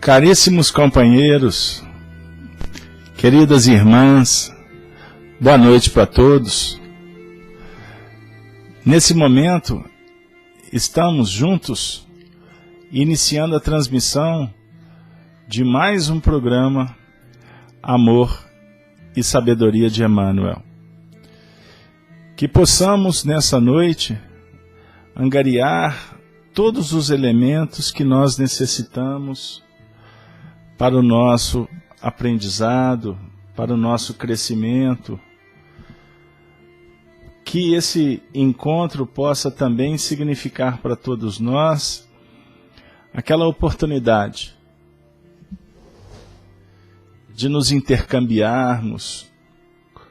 Caríssimos companheiros, queridas irmãs, boa noite para todos. Nesse momento, estamos juntos, iniciando a transmissão de mais um programa Amor e Sabedoria de Emmanuel. Que possamos, nessa noite, angariar todos os elementos que nós necessitamos para o nosso aprendizado, para o nosso crescimento. Que esse encontro possa também significar para todos nós aquela oportunidade de nos intercambiarmos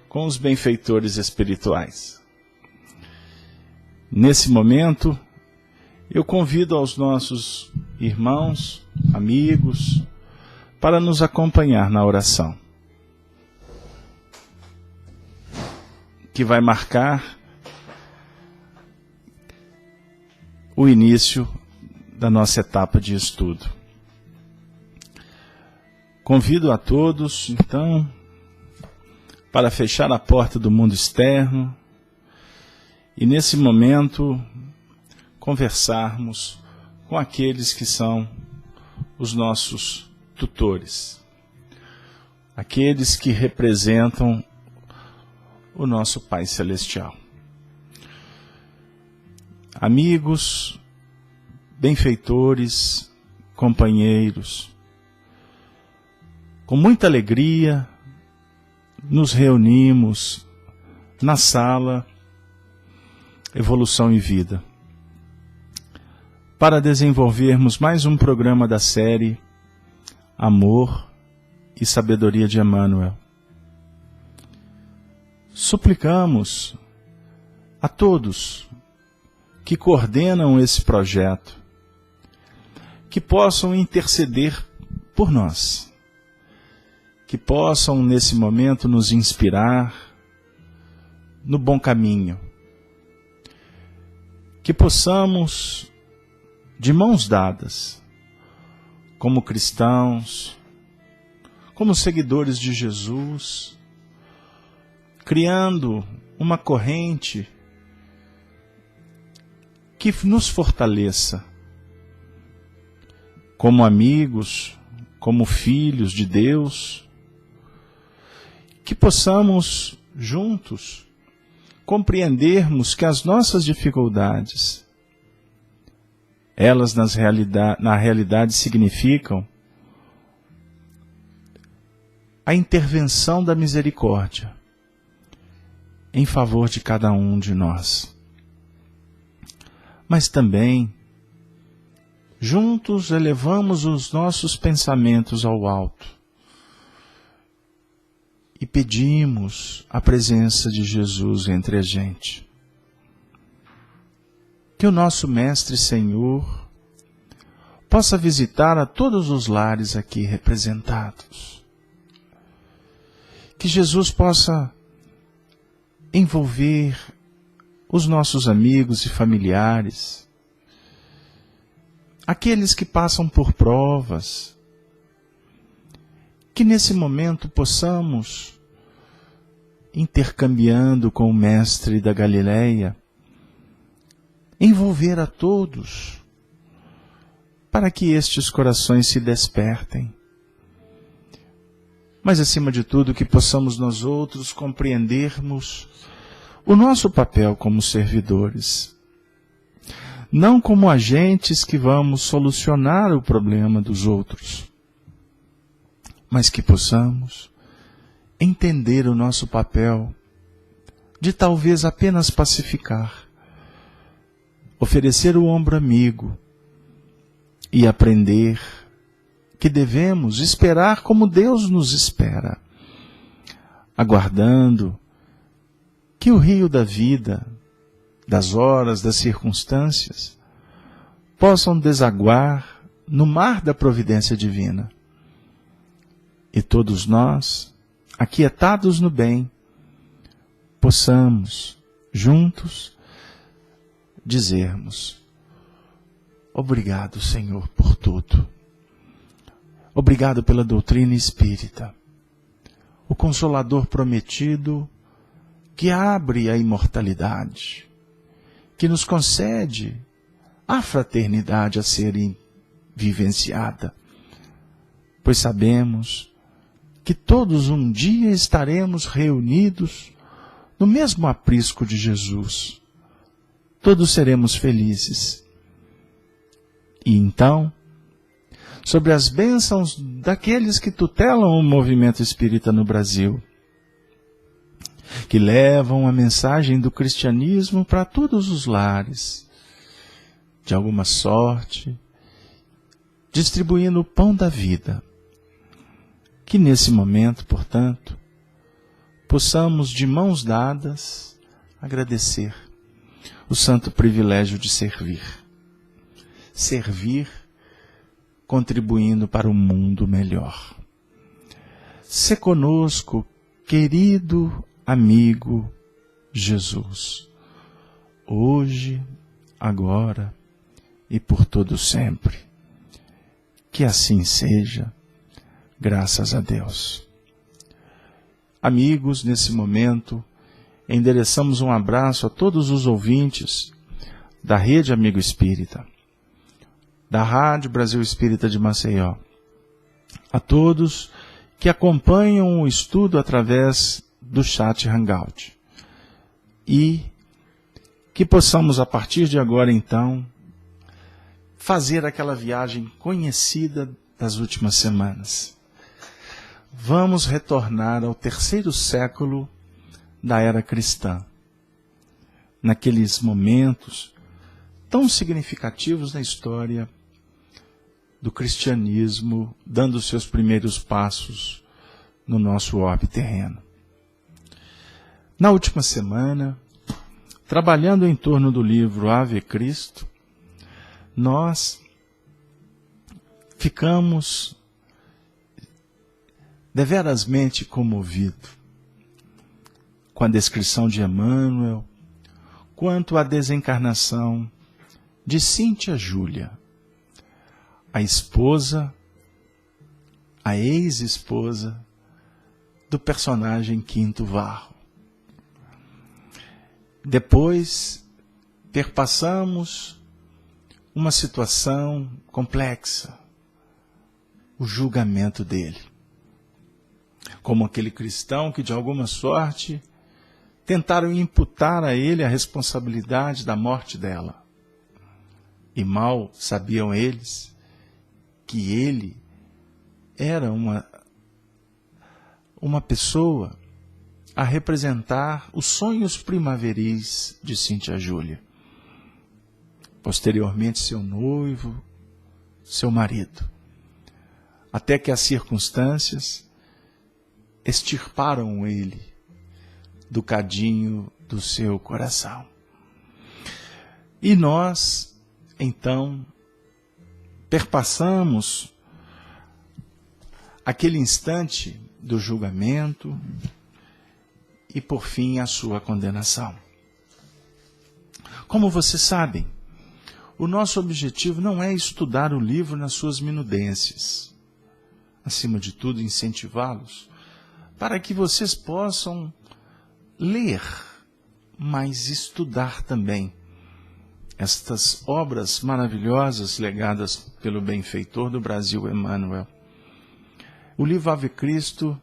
com os benfeitores espirituais. Nesse momento, eu convido aos nossos irmãos, amigos, para nos acompanhar na oração, que vai marcar o início da nossa etapa de estudo. Convido a todos, então, para fechar a porta do mundo externo e, nesse momento, conversarmos com aqueles que são os nossos tutores, aqueles que representam o nosso Pai Celestial. Amigos, benfeitores, companheiros, com muita alegria, nos reunimos na sala Evolução e Vida, para desenvolvermos mais um programa da série Amor e Sabedoria de Emmanuel. Suplicamos a todos que coordenam esse projeto que possam interceder por nós, que possam nesse momento nos inspirar no bom caminho, que possamos, de mãos dadas, como cristãos, como seguidores de Jesus, criando uma corrente que nos fortaleça como amigos, como filhos de Deus, que possamos juntos compreendermos que as nossas dificuldades, elas na realidade significam a intervenção da misericórdia em favor de cada um de nós. Mas também, juntos elevamos os nossos pensamentos ao alto e pedimos a presença de Jesus entre a gente. Que o nosso Mestre Senhor possa visitar a todos os lares aqui representados. Que Jesus possa envolver os nossos amigos e familiares, aqueles que passam por provas, que nesse momento possamos, intercambiando com o Mestre da Galileia, envolver a todos, para que estes corações se despertem. Mas, acima de tudo, que possamos nós outros compreendermos o nosso papel como servidores, não como agentes que vamos solucionar o problema dos outros, mas que possamos entender o nosso papel de talvez apenas pacificar, oferecer o ombro amigo e aprender que devemos esperar como Deus nos espera, aguardando que o rio da vida, das horas, das circunstâncias, possam desaguar no mar da providência divina. E todos nós, aquietados no bem, possamos, juntos, dizermos: obrigado, Senhor, por tudo. Obrigado pela doutrina espírita, o Consolador prometido que abre a imortalidade, que nos concede a fraternidade a ser vivenciada, pois sabemos que todos um dia estaremos reunidos no mesmo aprisco de Jesus. Todos seremos felizes. E então, sobre as bênçãos daqueles que tutelam o movimento espírita no Brasil, que levam a mensagem do cristianismo para todos os lares, de alguma sorte, distribuindo o pão da vida. Que nesse momento, portanto, possamos de mãos dadas agradecer o santo privilégio de servir. Servir contribuindo para um mundo melhor. Se conosco, querido amigo Jesus, hoje, agora e por todo sempre. Que assim seja, graças a Deus. Amigos, nesse momento, endereçamos um abraço a todos os ouvintes da Rede Amigo Espírita, da Rádio Brasil Espírita de Maceió, a todos que acompanham o estudo através do chat Hangout, e que possamos, a partir de agora, então, fazer aquela viagem conhecida das últimas semanas. Vamos retornar ao 3º século da era cristã, naqueles momentos tão significativos na história do cristianismo, dando os seus primeiros passos no nosso orbe terreno. Na última semana, trabalhando em torno do livro Ave Cristo, nós ficamos deverasmente comovidos com a descrição de Emmanuel quanto à desencarnação de Cíntia Júlia, a esposa, a ex-esposa do personagem Quinto Varro. Depois, perpassamos uma situação complexa, o julgamento dele, como aquele cristão que, de alguma sorte, tentaram imputar a ele a responsabilidade da morte dela. E mal sabiam eles que ele era uma pessoa a representar os sonhos primaveris de Cíntia Júlia. Posteriormente, seu noivo, seu marido. Até que as circunstâncias extirparam ele do cadinho do seu coração. E nós, então, perpassamos aquele instante do julgamento e, por fim, a sua condenação. Como vocês sabem, o nosso objetivo não é estudar o livro nas suas minudências. Acima de tudo, incentivá-los para que vocês possam ler, mas estudar também estas obras maravilhosas legadas pelo benfeitor do Brasil, Emmanuel. O livro Ave Cristo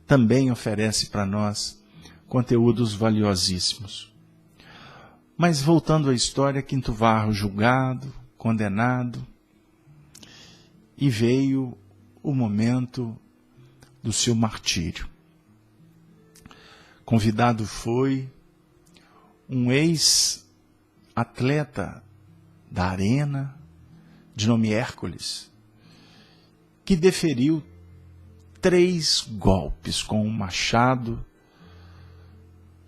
também oferece para nós conteúdos valiosíssimos. Mas voltando à história, Quinto Varro julgado, condenado, e veio o momento do seu martírio. Convidado foi um ex-atleta da arena, de nome Hércules, que deferiu 3 golpes com um machado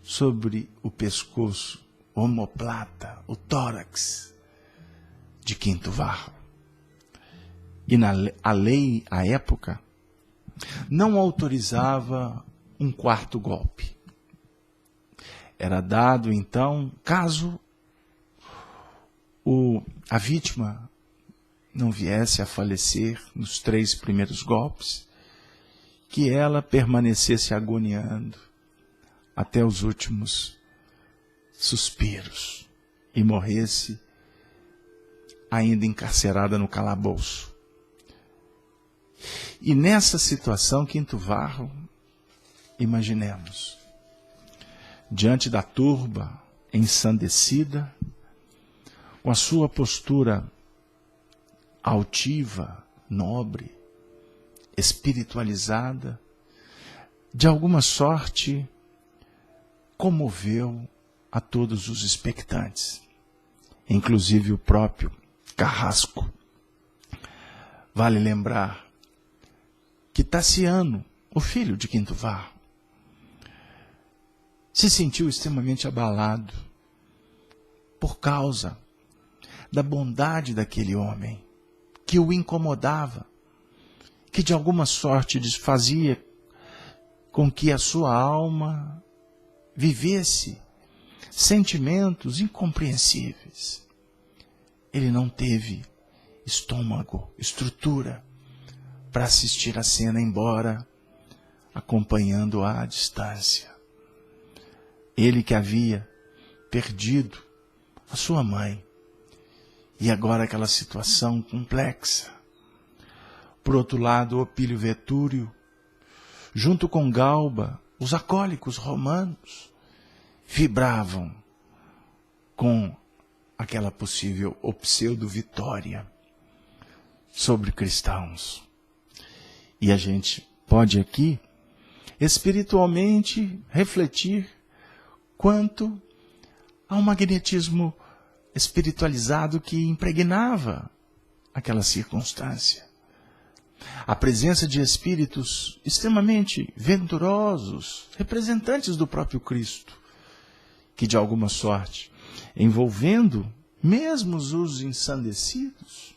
sobre o pescoço, o omoplata, o tórax de Quinto Varro. E a lei, à época, não autorizava um 4º golpe. Era dado, então, caso a vítima não viesse a falecer nos 3 primeiros golpes, que ela permanecesse agoniando até os últimos suspiros e morresse ainda encarcerada no calabouço. E nessa situação, Quinto Varro, imaginemos, diante da turba ensandecida, com a sua postura altiva, nobre, espiritualizada, de alguma sorte comoveu a todos os expectantes, inclusive o próprio Carrasco. Vale lembrar que Tassiano, o filho de Quinto Varro, se sentiu extremamente abalado por causa da bondade daquele homem, que o incomodava, que de alguma sorte fazia com que a sua alma vivesse sentimentos incompreensíveis. Ele não teve estômago, estrutura para assistir a cena, embora acompanhando-a à distância. Ele que havia perdido a sua mãe, e agora aquela situação complexa. Por outro lado, Opílio Vetúrio, junto com Galba, os acólicos romanos, vibravam com aquela possível ou pseudo-vitória sobre cristãos. E a gente pode aqui, espiritualmente, refletir quanto ao magnetismo espiritualizado que impregnava aquela circunstância. A presença de espíritos extremamente venturosos, representantes do próprio Cristo, que de alguma sorte, envolvendo mesmo os ensandecidos,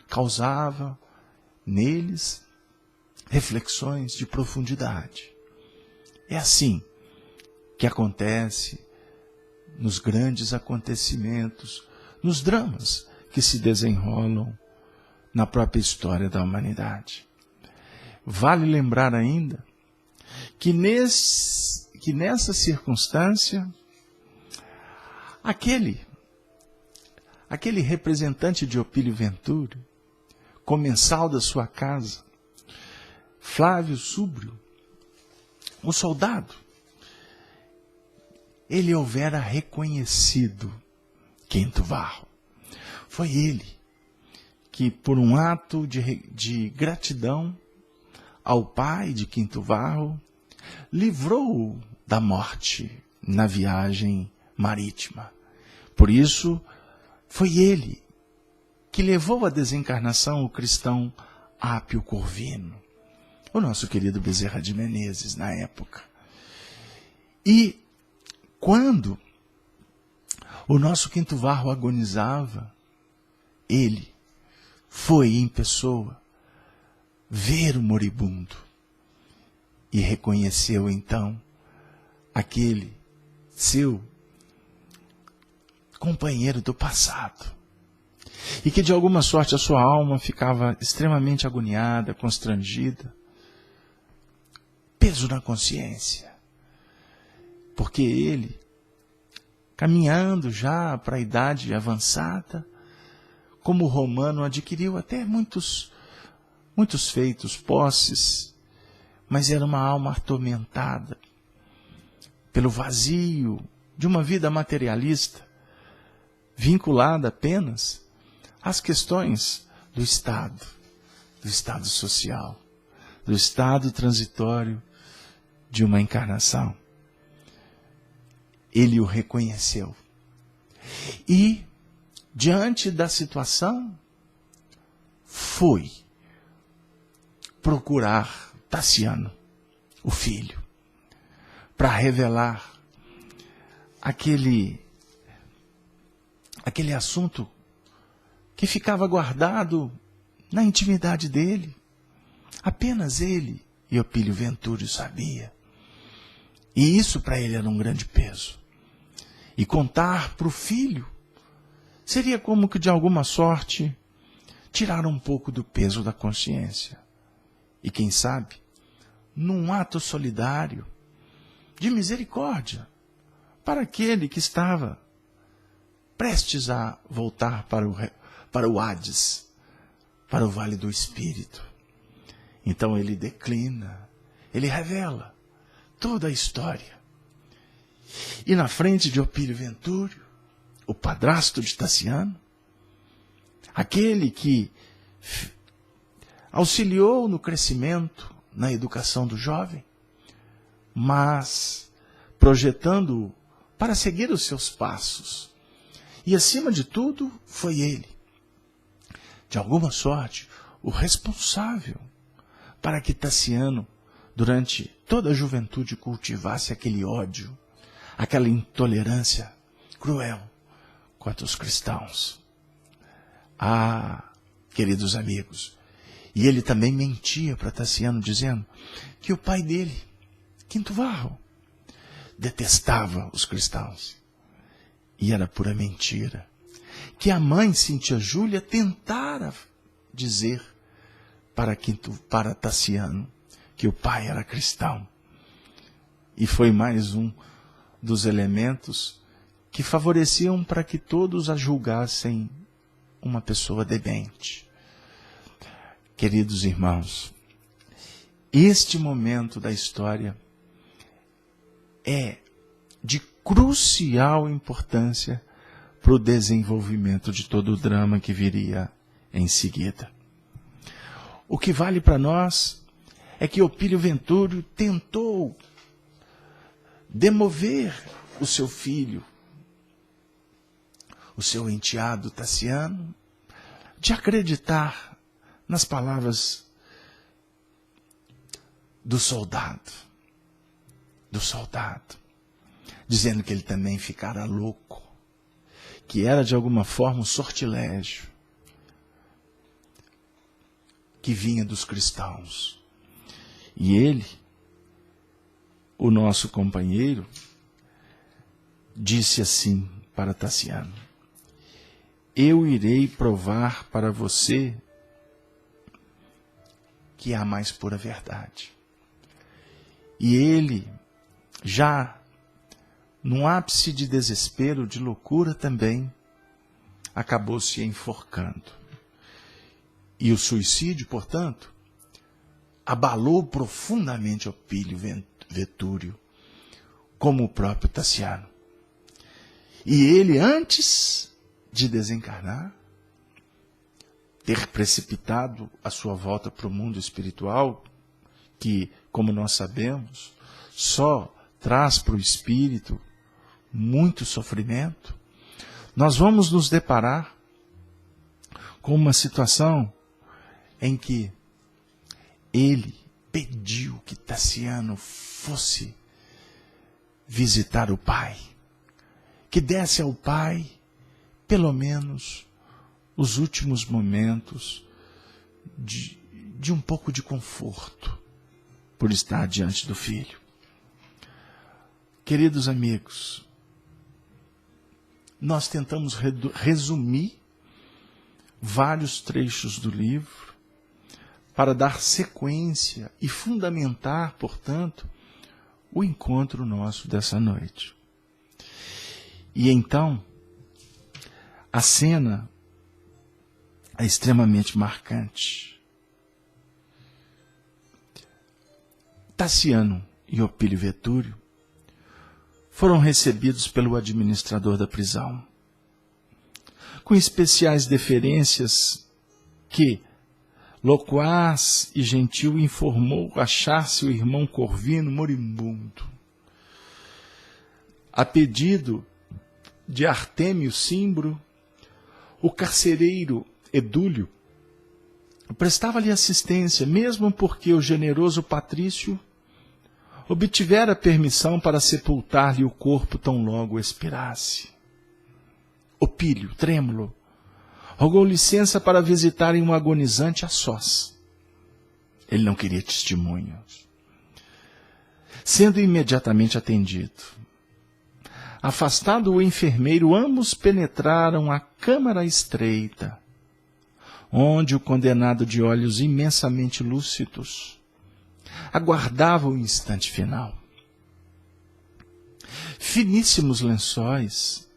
causava neles reflexões de profundidade. É assim que acontece nos grandes acontecimentos, nos dramas que se desenrolam na própria história da humanidade. Vale lembrar ainda que nessa circunstância, aquele representante de Opílio Vetúrio, comensal da sua casa, Flávio Súbrio, o soldado, ele houvera reconhecido Quinto Varro. Foi ele que, por um ato de gratidão ao pai de Quinto Varro, livrou-o da morte na viagem marítima. Por isso, foi ele que levou à desencarnação o cristão Apio Corvino, o nosso querido Bezerra de Menezes na época. E quando o nosso Quinto Varro agonizava, ele foi em pessoa ver o moribundo e reconheceu então aquele seu companheiro do passado, e que de alguma sorte a sua alma ficava extremamente agoniada, constrangida, peso na consciência, porque ele, caminhando já para a idade avançada, como romano, adquiriu até muitos feitos, posses, mas era uma alma atormentada pelo vazio de uma vida materialista, vinculada apenas às questões do estado social, do estado transitório de uma encarnação. Ele o reconheceu. E, diante da situação, foi procurar Tassiano, o filho, para revelar aquele assunto que ficava guardado na intimidade dele. Apenas ele e Opílio Vetúrio sabia. E isso para ele era um grande peso. E contar para o filho seria como que de alguma sorte tirar um pouco do peso da consciência. E quem sabe, num ato solidário, de misericórdia, para aquele que estava prestes a voltar para o Hades, para o Vale do Espírito. Então ele declina, ele revela toda a história. E na frente de Opílio Ventúrio, o padrasto de Tassiano, aquele que auxiliou no crescimento, na educação do jovem, mas projetando-o para seguir os seus passos. E acima de tudo, foi ele, de alguma sorte, o responsável para que Tassiano, durante toda a juventude, cultivasse aquele ódio, aquela intolerância cruel contra os cristãos. Ah, queridos amigos, e ele também mentia para Tassiano, dizendo que o pai dele, Quinto Varro, detestava os cristãos. E era pura mentira. Que a mãe, Cíntia Júlia, tentara dizer para Tassiano que o pai era cristão. E foi mais um dos elementos que favoreciam para que todos a julgassem uma pessoa demente. Queridos irmãos, este momento da história é de crucial importância para o desenvolvimento de todo o drama que viria em seguida. O que vale para nós é que Opílio Ventúrio tentou demover o seu filho, o seu enteado Tassiano, de acreditar nas palavras do soldado, dizendo que ele também ficara louco, que era de alguma forma um sortilégio que vinha dos cristãos. E ele, o nosso companheiro, disse assim para Tassiano: eu irei provar para você que há a mais pura verdade. E ele, já num ápice de desespero, de loucura também, acabou se enforcando. E o suicídio, portanto, abalou profundamente Opílio Ventúrio, como o próprio Tassiano. E ele, antes de desencarnar, ter precipitado a sua volta para o mundo espiritual, que, como nós sabemos, só traz para o espírito muito sofrimento, nós vamos nos deparar com uma situação em que ele pediu que Tassiano fosse visitar o pai, que desse ao pai, pelo menos, os últimos momentos de um pouco de conforto por estar diante do filho. Queridos amigos, nós tentamos resumir vários trechos do livro para dar sequência e fundamentar, portanto, o encontro nosso dessa noite. E então, a cena é extremamente marcante. Tassiano e Opílio Ventúrio foram recebidos pelo administrador da prisão, com especiais deferências que, loquaz e gentil, informou achar-se o irmão Corvino moribundo. A pedido de Artêmio Cimbro, o carcereiro Edúlio prestava-lhe assistência, mesmo porque o generoso Patrício obtivera permissão para sepultar-lhe o corpo tão logo expirasse. Opílio, trêmulo, rogou licença para visitarem um agonizante a sós. Ele não queria testemunhos. Sendo imediatamente atendido, afastado o enfermeiro, ambos penetraram a câmara estreita, onde o condenado de olhos imensamente lúcidos aguardava o instante final. Finíssimos lençóis,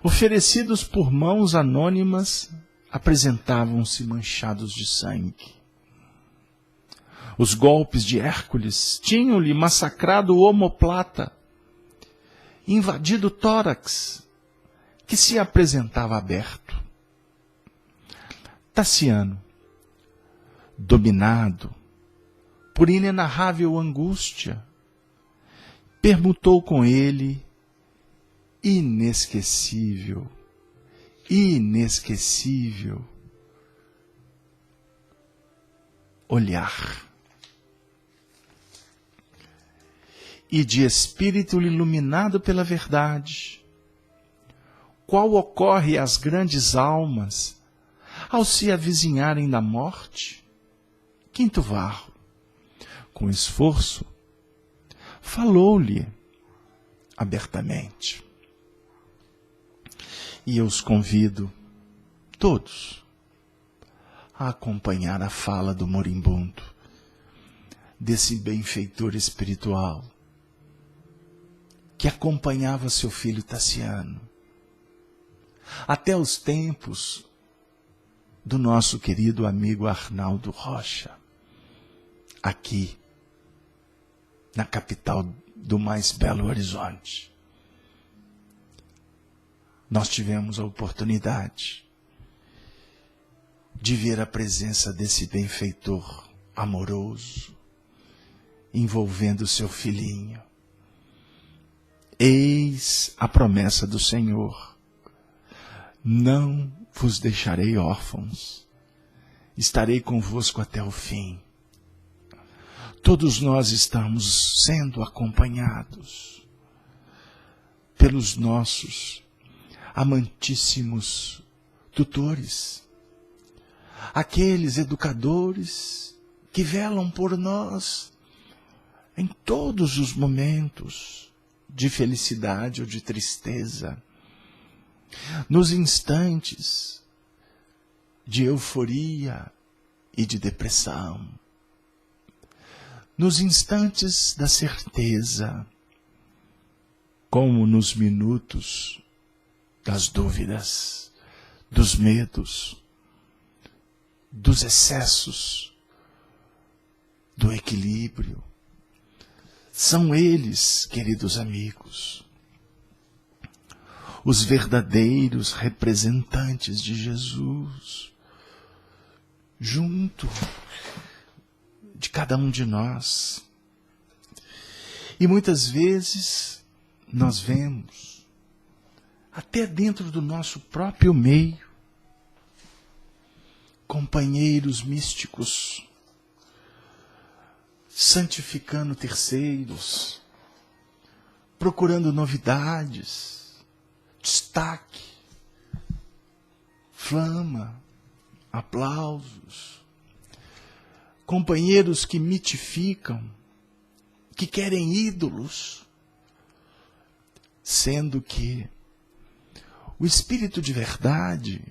oferecidos por mãos anônimas, apresentavam-se manchados de sangue. Os golpes de Hércules tinham-lhe massacrado o omoplata, invadido o tórax, que se apresentava aberto. Tassiano, dominado por inenarrável angústia, permutou com ele inesquecível olhar. E de espírito iluminado pela verdade, qual ocorre às grandes almas ao se avizinharem da morte, Quinto Varro, com esforço, falou-lhe abertamente. E eu os convido, todos, a acompanhar a fala do moribundo, desse benfeitor espiritual, que acompanhava seu filho Tassiano, até os tempos do nosso querido amigo Arnaldo Rocha, aqui, na capital do mais belo Horizonte. Nós tivemos a oportunidade de ver a presença desse benfeitor amoroso, envolvendo seu filhinho. Eis a promessa do Senhor: não vos deixarei órfãos, estarei convosco até o fim. Todos nós estamos sendo acompanhados pelos nossos amantíssimos tutores, aqueles educadores que velam por nós em todos os momentos de felicidade ou de tristeza, nos instantes de euforia e de depressão, nos instantes da certeza, como nos minutos das dúvidas, dos medos, dos excessos, do equilíbrio. São eles, queridos amigos, os verdadeiros representantes de Jesus, junto de cada um de nós. E muitas vezes nós vemos, até dentro do nosso próprio meio, companheiros místicos, santificando terceiros, procurando novidades, destaque, flama, aplausos. Companheiros que mitificam, que querem ídolos, sendo que o Espírito de verdade,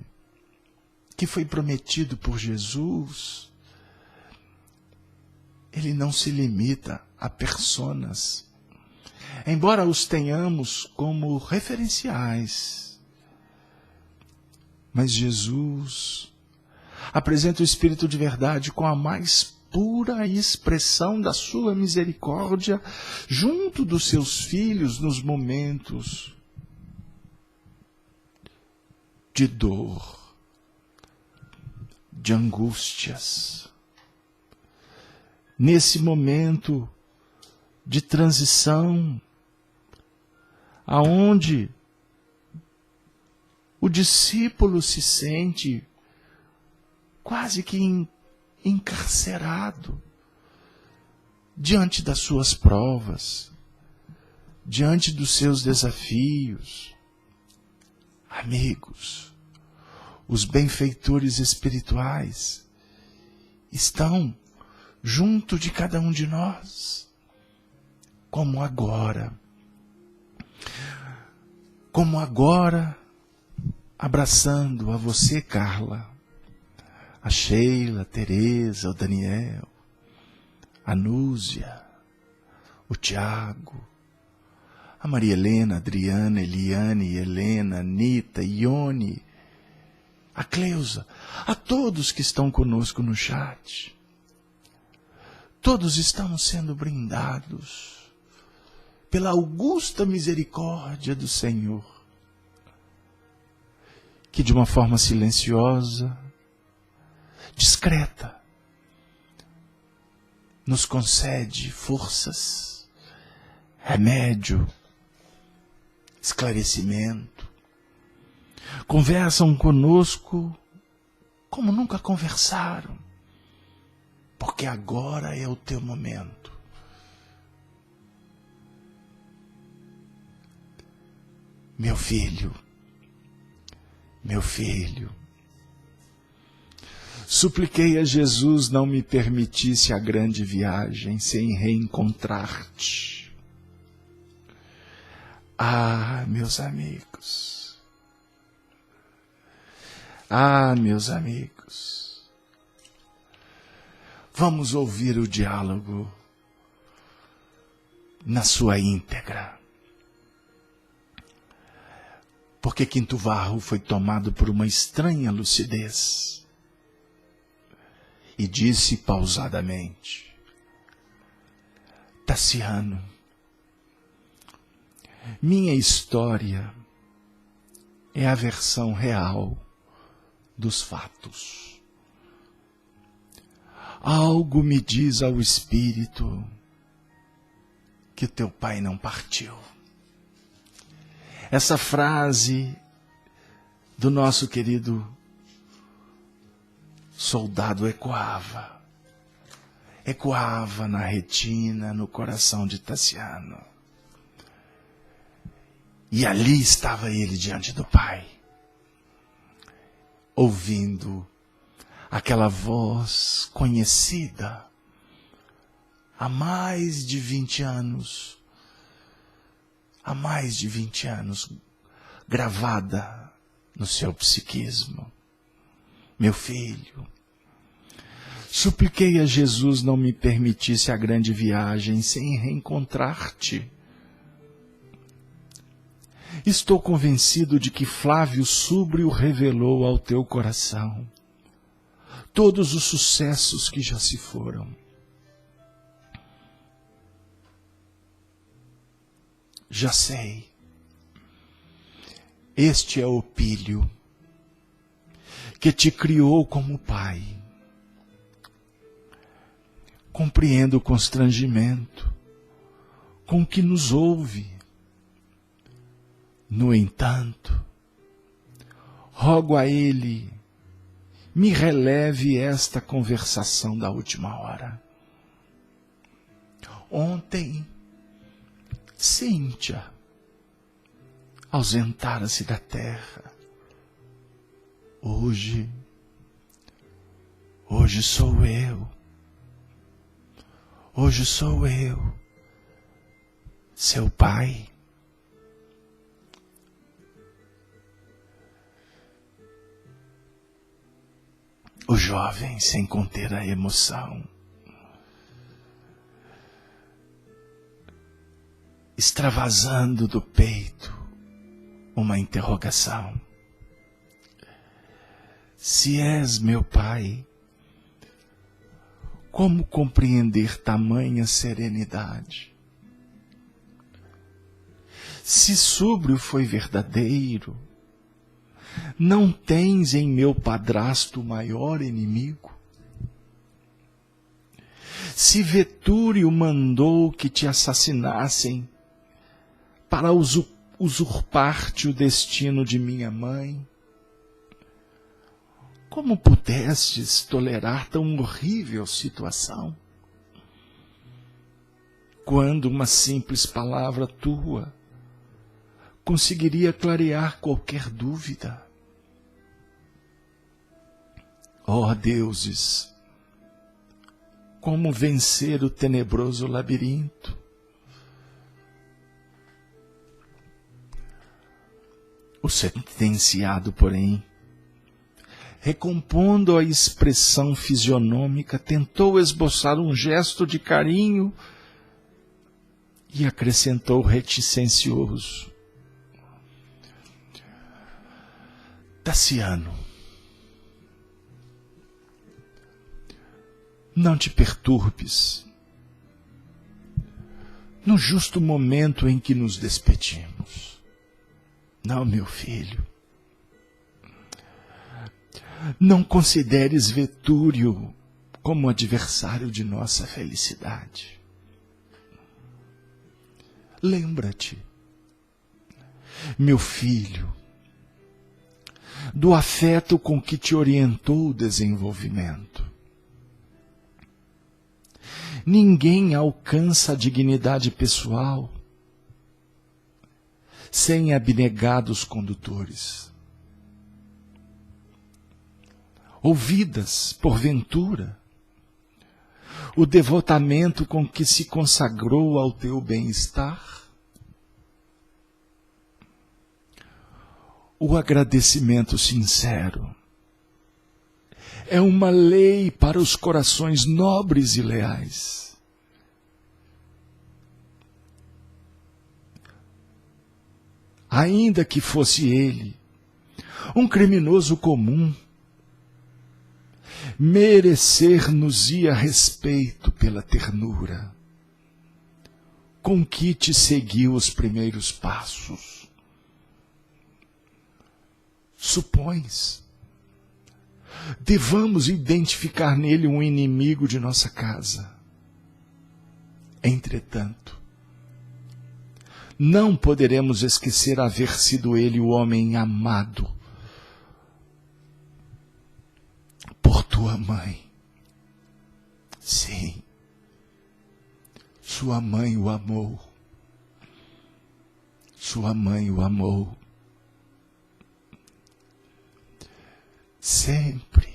que foi prometido por Jesus, ele não se limita a personas, embora os tenhamos como referenciais. Mas Jesus apresenta o Espírito de verdade com a mais pura expressão da sua misericórdia junto dos seus filhos nos momentos de dor, de angústias. Nesse momento de transição, aonde o discípulo se sente quase que encarcerado diante das suas provas, diante dos seus desafios. Amigos, os benfeitores espirituais estão junto de cada um de nós, como agora, abraçando a você, Carla, a Sheila, a Tereza, o Daniel, a Núzia, o Tiago, a Maria Helena, a Adriana, a Eliane, a Helena, a Anitta, a Ione, a Cleusa, a todos que estão conosco no chat. Todos estamos sendo brindados pela augusta misericórdia do Senhor, que de uma forma silenciosa, discreta, nos concede forças, remédio, esclarecimento. Conversam conosco como nunca conversaram, porque agora é o teu momento. Meu filho, supliquei a Jesus não me permitisse a grande viagem sem reencontrar-te. Ah, meus amigos, vamos ouvir o diálogo na sua íntegra. Porque Quinto Varro foi tomado por uma estranha lucidez e disse pausadamente: Tassiano, minha história é a versão real dos fatos. Algo me diz ao espírito que teu pai não partiu. Essa frase do nosso querido soldado ecoava na retina, no coração de Tassiano. E ali estava ele diante do pai, ouvindo aquela voz conhecida há mais de 20 anos, gravada no seu psiquismo. Meu filho, supliquei a Jesus não me permitisse a grande viagem sem reencontrar-te. Estou convencido de que Flávio Súbrio revelou ao teu coração todos os sucessos que já se foram. Já sei, este é Opílio, que te criou como pai. Compreendo o constrangimento com que nos ouve. No entanto, rogo a ele, me releve esta conversação da última hora. Ontem, Cíntia ausentara-se da terra. Hoje sou eu. Hoje sou eu, seu pai. O jovem, sem conter a emoção, extravasando do peito uma interrogação. Se és meu pai, como compreender tamanha serenidade? Se Súbrio foi verdadeiro, não tens em meu padrasto o maior inimigo? Se Vetúrio mandou que te assassinassem para usurpar-te o destino de minha mãe, como pudestes tolerar tão horrível situação? Quando uma simples palavra tua conseguiria clarear qualquer dúvida? Ó deuses, como vencer o tenebroso labirinto? O sentenciado, porém, recompondo a expressão fisionômica, tentou esboçar um gesto de carinho e acrescentou reticencioso: Tassiano, não te perturbes. No justo momento em que nos despedimos. Não, meu filho. Não consideres Vetúrio como adversário de nossa felicidade. Lembra-te, meu filho, do afeto com que te orientou o desenvolvimento. Ninguém alcança a dignidade pessoal sem abnegados condutores. Ouvidas, porventura, o devotamento com que se consagrou ao teu bem-estar? O agradecimento sincero é uma lei para os corações nobres e leais. Ainda que fosse ele um criminoso comum, merecer-nos-ia respeito pela ternura com que te seguiu os primeiros passos. Supões devamos identificar nele um inimigo de nossa casa. Entretanto, não poderemos esquecer haver sido ele o homem amado por tua mãe. Sim, sua mãe o amou. Sua mãe o amou. Sempre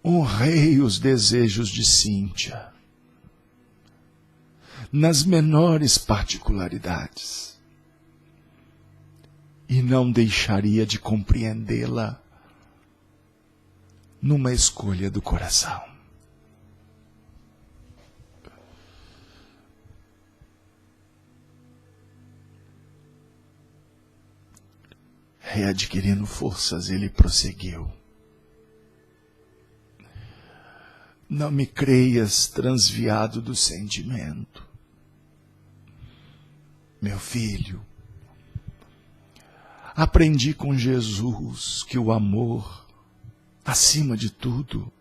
honrei os desejos de Cíntia, nas menores particularidades, e não deixaria de compreendê-la numa escolha do coração. Readquirindo forças, ele prosseguiu: Não me creias transviado do sentimento. Meu filho, aprendi com Jesus que o amor, acima de tudo,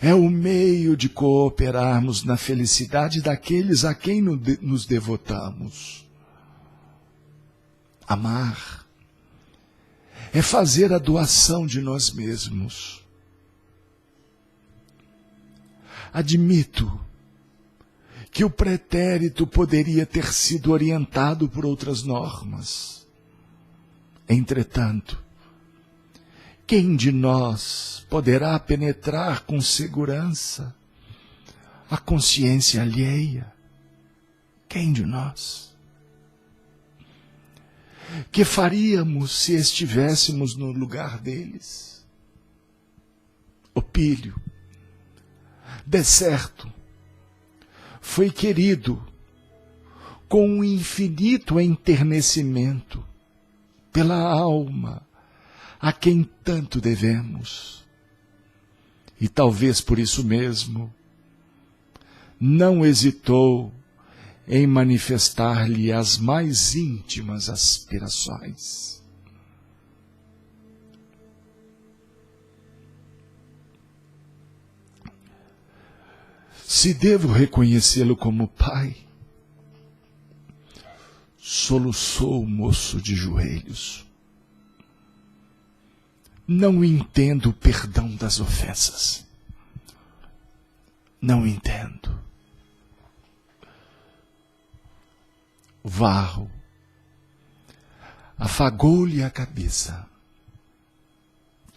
é o meio de cooperarmos na felicidade daqueles a quem nos devotamos. Amar é fazer a doação de nós mesmos. Admito que o pretérito poderia ter sido orientado por outras normas. Entretanto, quem de nós poderá penetrar com segurança a consciência alheia? Quem de nós? Que faríamos se estivéssemos no lugar deles? Opílio, de certo, foi querido com um infinito enternecimento pela alma a quem tanto devemos. E talvez por isso mesmo não hesitou em manifestar-lhe as mais íntimas aspirações. Se devo reconhecê-lo como pai, soluçou o moço de joelhos. Não entendo o perdão das ofensas. Não entendo. Varro afagou-lhe a cabeça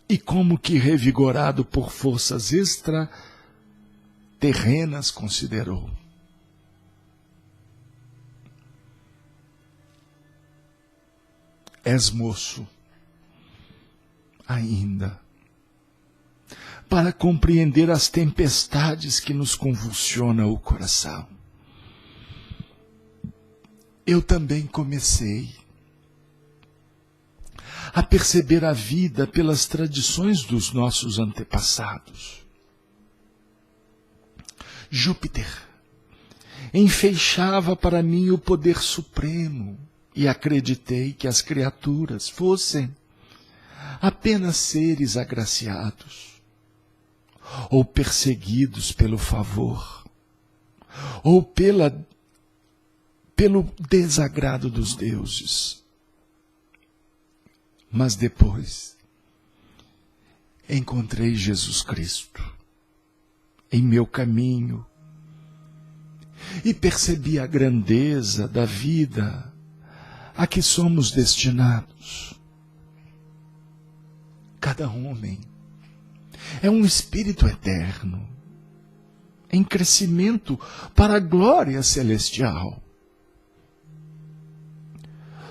e, como que revigorado por forças extraterrenas, considerou: és moço, ainda para compreender as tempestades que nos convulsionam o coração. Eu também comecei a perceber a vida pelas tradições dos nossos antepassados. Júpiter enfeixava para mim o poder supremo e acreditei que as criaturas fossem apenas seres agraciados, ou perseguidos pelo favor, ou pelo desagrado dos deuses. Mas depois encontrei Jesus Cristo em meu caminho e percebi a grandeza da vida a que somos destinados. Cada homem é um espírito eterno, em crescimento para a glória celestial.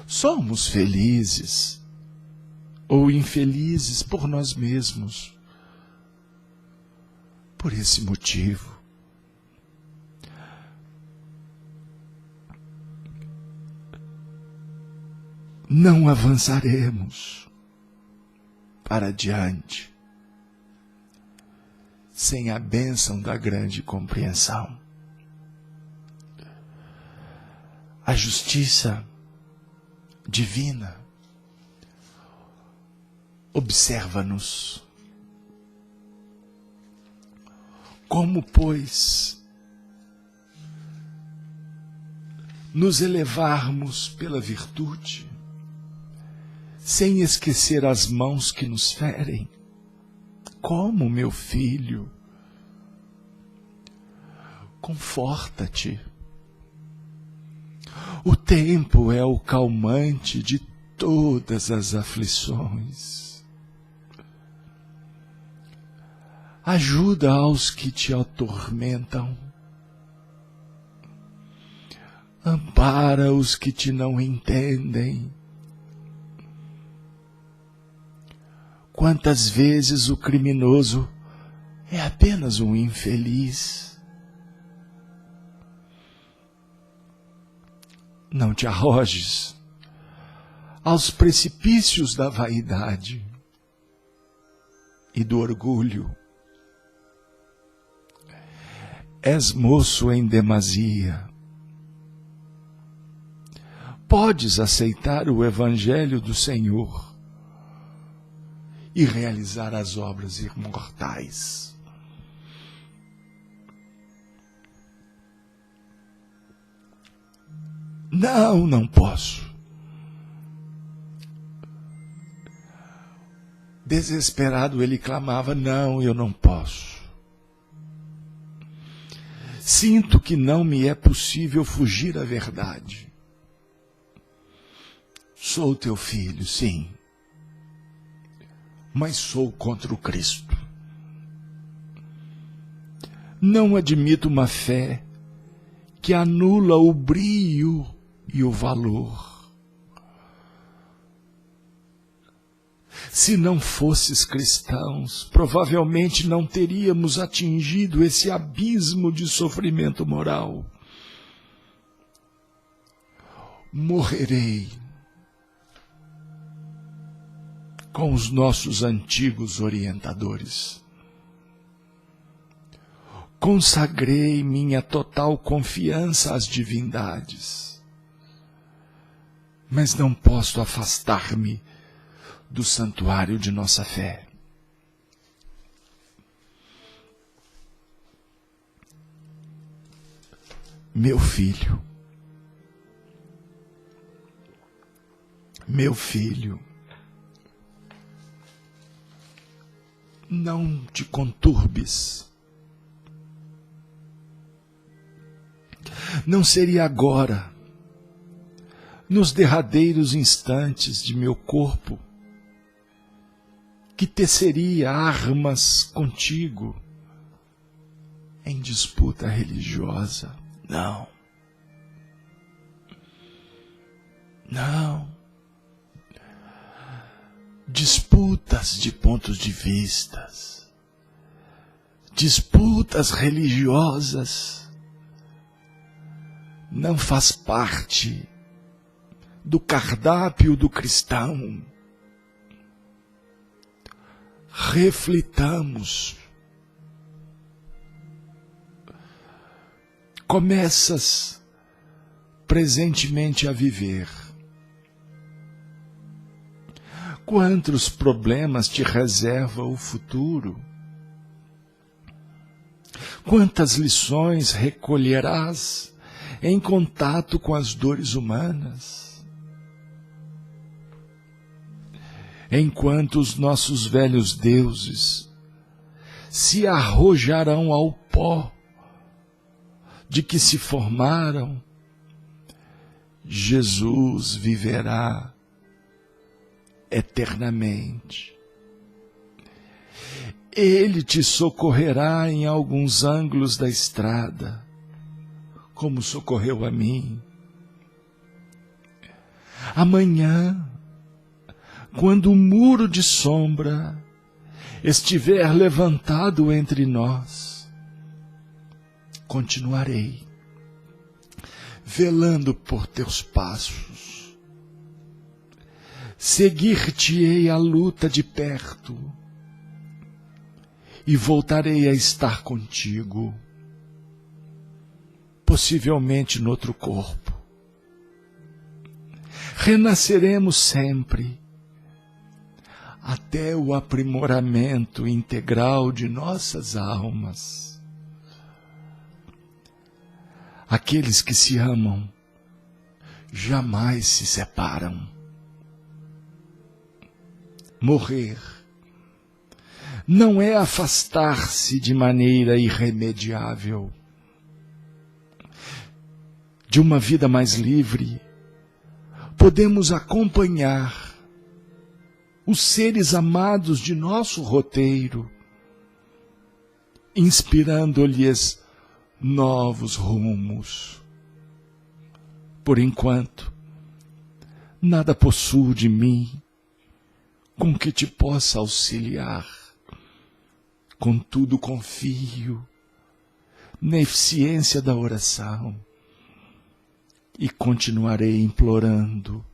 Somos felizes ou infelizes por nós mesmos. Por esse motivo, não avançaremos para diante sem a bênção da grande compreensão. A justiça divina observa-nos. Como, pois, nos elevarmos pela virtude, sem esquecer as mãos que nos ferem? Como, meu filho? Conforta-te. O tempo é o calmante de todas as aflições. Ajuda aos que te atormentam. Ampara os que te não entendem. Quantas vezes o criminoso é apenas um infeliz? Não te arrojes aos precipícios da vaidade e do orgulho. És moço em demasia. Podes aceitar o Evangelho do Senhor e realizar as obras imortais. Não, não posso. Desesperado ele clamava, não, eu não posso. Sinto que não me é possível fugir à verdade. Sou teu filho, sim, mas sou contra o Cristo. Não admito uma fé que anula o brio e o valor. Se não fosses cristãos, provavelmente não teríamos atingido esse abismo de sofrimento moral. Morrerei com os nossos antigos orientadores. Consagrei minha total confiança às divindades, mas não posso afastar-me do santuário de nossa fé. Meu filho, não te conturbes. Não seria agora, nos derradeiros instantes de meu corpo, que teceria armas contigo em disputa religiosa. Não. Não. disputas de pontos de vistas, disputas religiosas, não faz parte do cardápio do cristão. Reflitamos. Começas presentemente a viver. Quantos problemas te reserva o futuro? Quantas lições recolherás em contato com as dores humanas? Enquanto os nossos velhos deuses se arrojarão ao pó de que se formaram, Jesus viverá eternamente. Ele te socorrerá em alguns ângulos da estrada, como socorreu a mim. Amanhã, quando o muro de sombra estiver levantado entre nós, continuarei velando por teus passos. Seguir-te-ei a luta de perto e voltarei a estar contigo, possivelmente noutro corpo. Renasceremos sempre, até o aprimoramento integral de nossas almas. Aqueles que se amam jamais se separam. Morrer não é afastar-se de maneira irremediável de uma vida mais livre. Podemos acompanhar os seres amados de nosso roteiro, inspirando-lhes novos rumos. Por enquanto, nada possuo de mim com que te possa auxiliar. Contudo, confio na eficiência da oração e continuarei implorando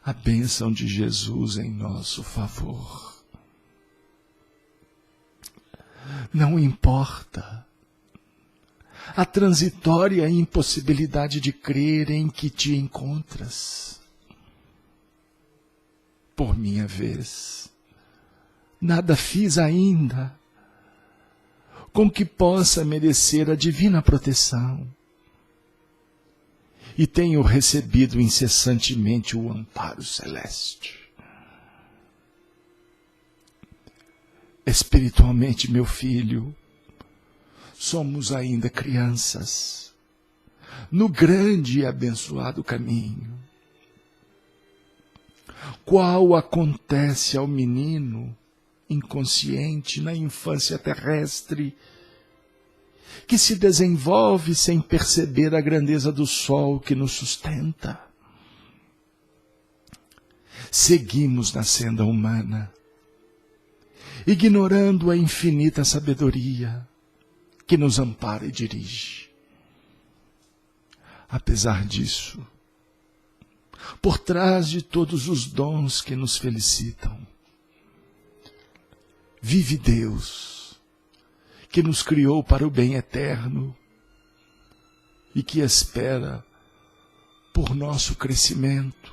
a bênção de Jesus em nosso favor. Não importa a transitória impossibilidade de crer em que te encontras. Por minha vez, nada fiz ainda com que possa merecer a divina proteção, e tenho recebido incessantemente o amparo celeste. Espiritualmente, meu filho, somos ainda crianças, no grande e abençoado caminho. Qual acontece ao menino inconsciente na infância terrestre, que se desenvolve sem perceber a grandeza do sol que nos sustenta? Seguimos na senda humana, ignorando a infinita sabedoria que nos ampara e dirige. Apesar disso, por trás de todos os dons que nos felicitam, vive Deus, que nos criou para o bem eterno e que espera por nosso crescimento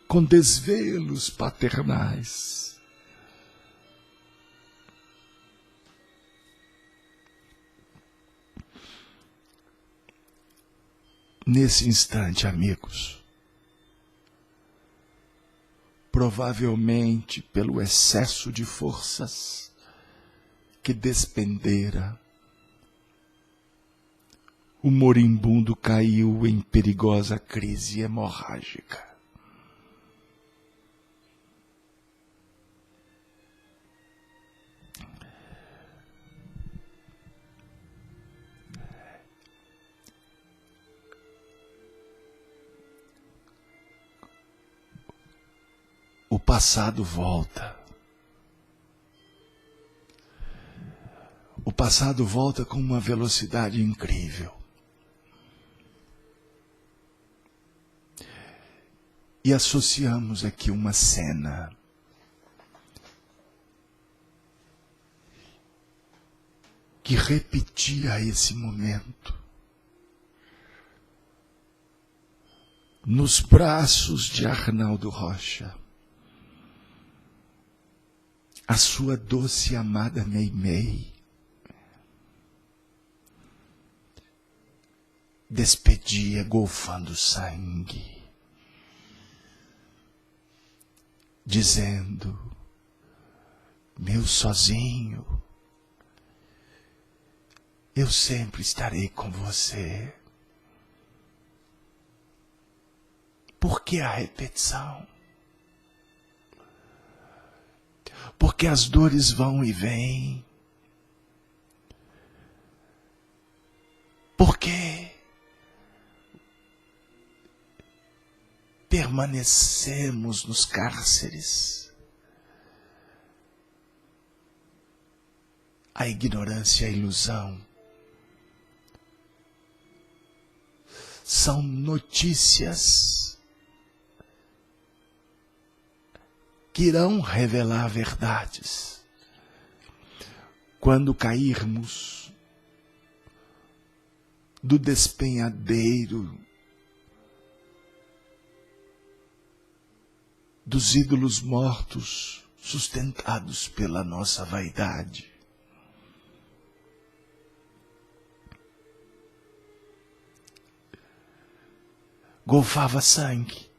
com desvelos paternais. Nesse instante, amigos, provavelmente pelo excesso de forças que despendera, o moribundo caiu em perigosa crise hemorrágica. O passado volta. O passado volta com uma velocidade incrível. E associamos aqui uma cena que repetia esse momento. Nos braços de Arnaldo Rocha, a sua doce e amada Meimei despedia golfando sangue, dizendo: meu sozinho, eu sempre estarei com você. Por que a repetição? Porque as dores vão e vêm. Porque permanecemos nos cárceres. A ignorância e a ilusão são notícias que irão revelar verdades quando cairmos do despenhadeiro dos ídolos mortos sustentados pela nossa vaidade. Golfava sangue,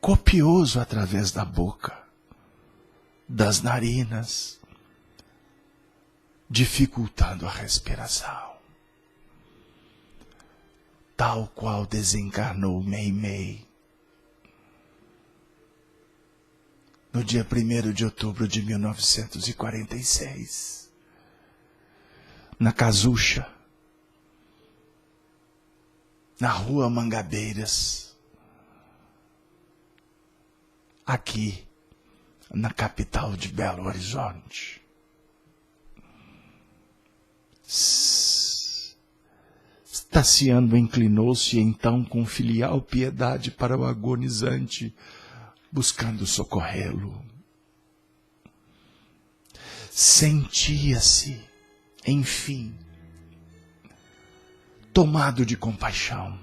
copioso através da boca, das narinas, dificultando a respiração. Tal qual desencarnou Meimei no dia 1º de outubro de 1946, na Casucha, na rua Mangabeiras, aqui na capital de Belo Horizonte. Tassiano inclinou-se então com filial piedade para o agonizante, buscando socorrê-lo. Sentia-se, enfim, tomado de compaixão.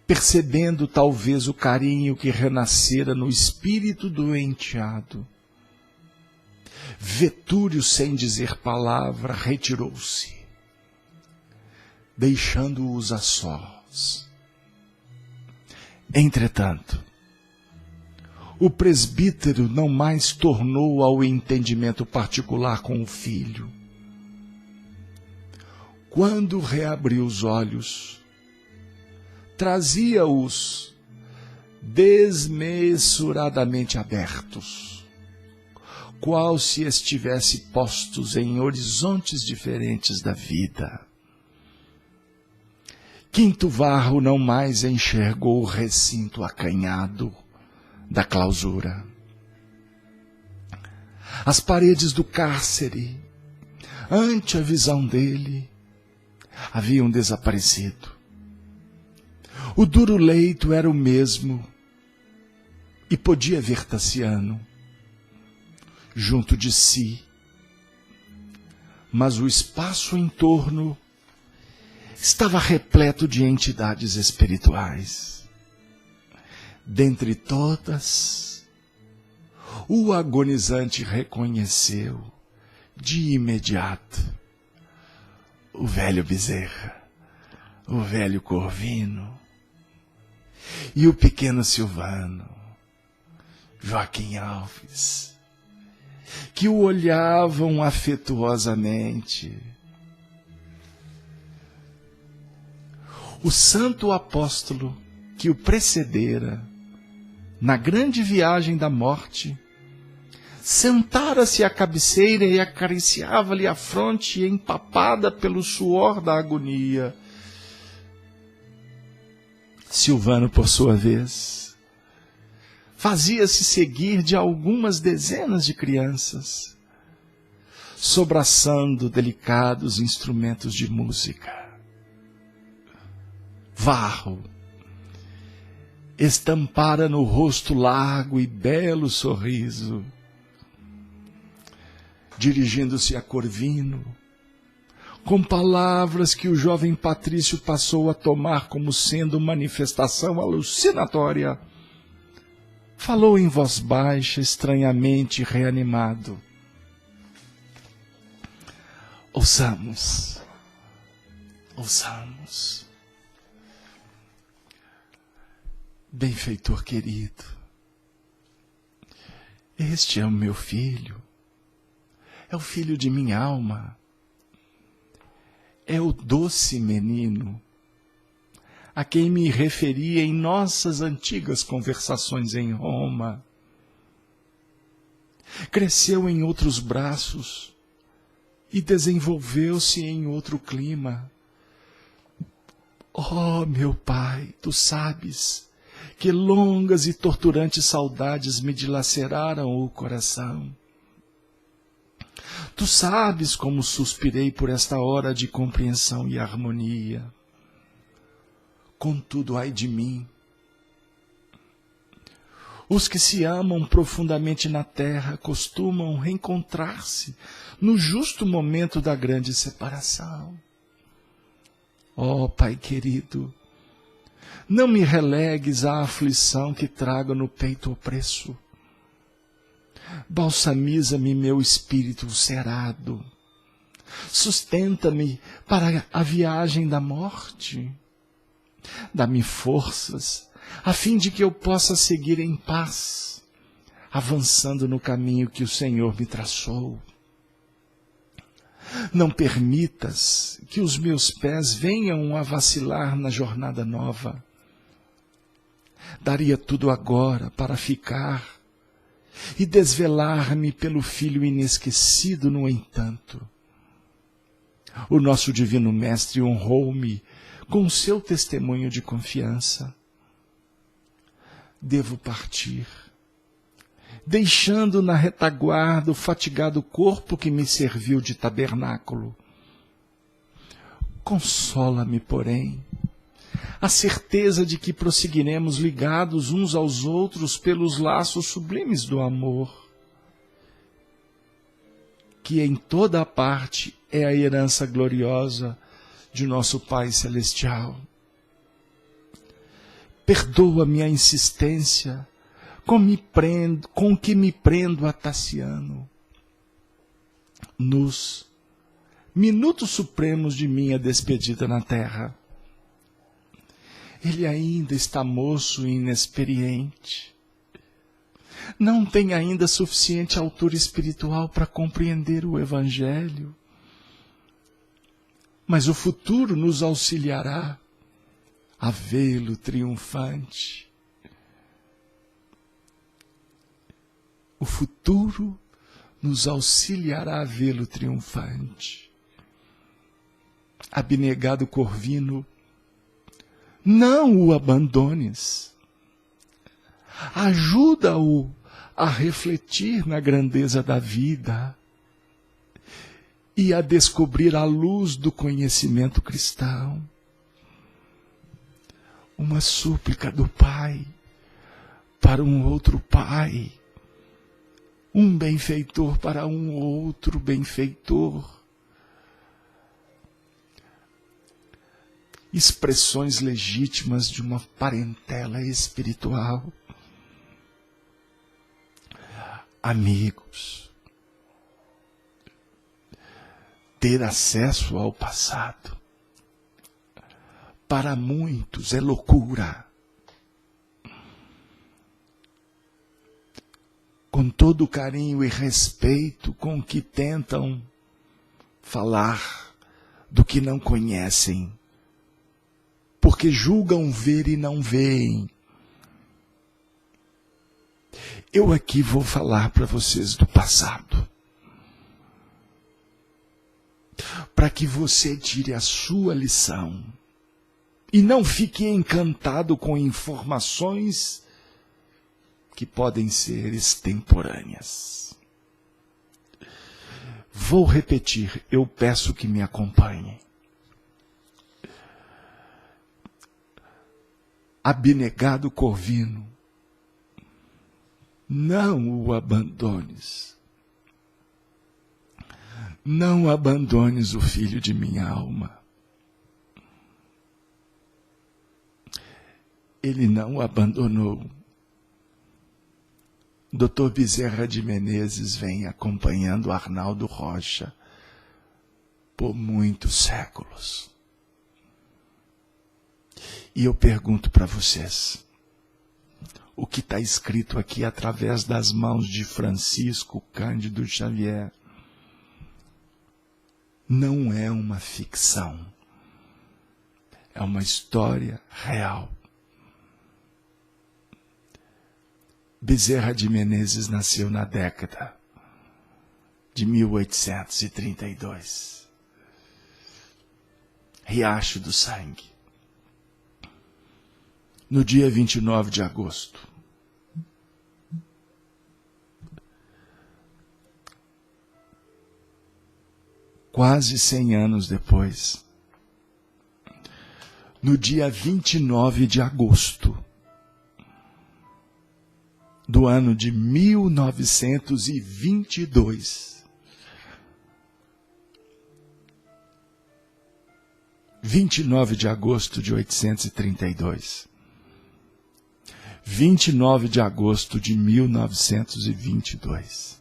Percebendo talvez o carinho que renascera no espírito do enteado, Vetúrio, sem dizer palavra, retirou-se, deixando-os a sós. Entretanto, o presbítero não mais tornou ao entendimento particular com o filho. Quando reabriu os olhos, trazia-os desmesuradamente abertos, qual se estivesse postos em horizontes diferentes da vida. Quinto Varro não mais enxergou o recinto acanhado da clausura. As paredes do cárcere, ante a visão dele, haviam desaparecido. O duro leito era o mesmo e podia ver Tassiano junto de si, mas o espaço em torno estava repleto de entidades espirituais. Dentre todas, o agonizante reconheceu de imediato o velho Bezerra, o velho Corvino e o pequeno Silvano, Joaquim Alves, que o olhavam afetuosamente. O santo apóstolo que o precedera na grande viagem da morte, sentara-se à cabeceira e acariciava-lhe a fronte empapada pelo suor da agonia. Silvano, por sua vez, fazia-se seguir de algumas dezenas de crianças, sobraçando delicados instrumentos de música. Varro estampara no rosto largo e belo sorriso. Dirigindo-se a Corvino, com palavras que o jovem patrício passou a tomar como sendo manifestação alucinatória, falou em voz baixa, estranhamente reanimado. Ouçamos, ouçamos. Benfeitor querido, este é o meu filho, é o filho de minha alma, é o doce menino a quem me referia em nossas antigas conversações em Roma. Cresceu em outros braços e desenvolveu-se em outro clima. Oh, meu pai, tu sabes que longas e torturantes saudades me dilaceraram o coração. Tu sabes como suspirei por esta hora de compreensão e harmonia. Contudo, ai de mim. Os que se amam profundamente na terra costumam reencontrar-se no justo momento da grande separação. Oh, Pai querido, não me relegues à aflição que trago no peito opresso. Balsamiza-me meu espírito ulcerado. Sustenta-me para a viagem da morte. Dá-me forças, a fim de que eu possa seguir em paz, avançando no caminho que o Senhor me traçou. Não permitas que os meus pés venham a vacilar na jornada nova. Daria tudo agora para ficar e desvelar-me pelo Filho inesquecido, no entanto. O nosso Divino Mestre honrou-me com o seu testemunho de confiança. Devo partir, deixando na retaguarda o fatigado corpo que me serviu de tabernáculo. Consola-me, porém, a certeza de que prosseguiremos ligados uns aos outros pelos laços sublimes do amor, que em toda a parte é a herança gloriosa de nosso Pai Celestial. Perdoa minha insistência com que me prendo a Tassiano. Nos minutos supremos de minha despedida na terra. Ele ainda está moço e inexperiente. Não tem ainda suficiente altura espiritual para compreender o Evangelho. Mas o futuro nos auxiliará a vê-lo triunfante. O futuro nos auxiliará a vê-lo triunfante. Abnegado Corvino, não o abandones. Ajuda-o a refletir na grandeza da vida e a descobrir a luz do conhecimento cristão. Uma súplica do Pai para um outro Pai, um benfeitor para um outro benfeitor. Expressões legítimas de uma parentela espiritual. Amigos, ter acesso ao passado, para muitos é loucura. Com todo o carinho e respeito com que tentam falar do que não conhecem, porque julgam ver e não veem. Eu aqui vou falar para vocês do passado, para que você tire a sua lição. E não fique encantado com informações que podem ser extemporâneas. Vou repetir, eu peço que me acompanhem. Abnegado Corvino, não o abandones. Não abandones o filho de minha alma. Ele não o abandonou. Dr. Bezerra de Menezes vem acompanhando Arnaldo Rocha por muitos séculos. E eu pergunto para vocês, o que está escrito aqui através das mãos de Francisco Cândido Xavier não é uma ficção, é uma história real. Bezerra de Menezes nasceu na década de 1832. Riacho do Sangue. No dia 29 de agosto. Quase 100 anos depois. No dia 29 de agosto. Do ano de 1922. 29 de agosto de 1832. 29 de agosto de 1922.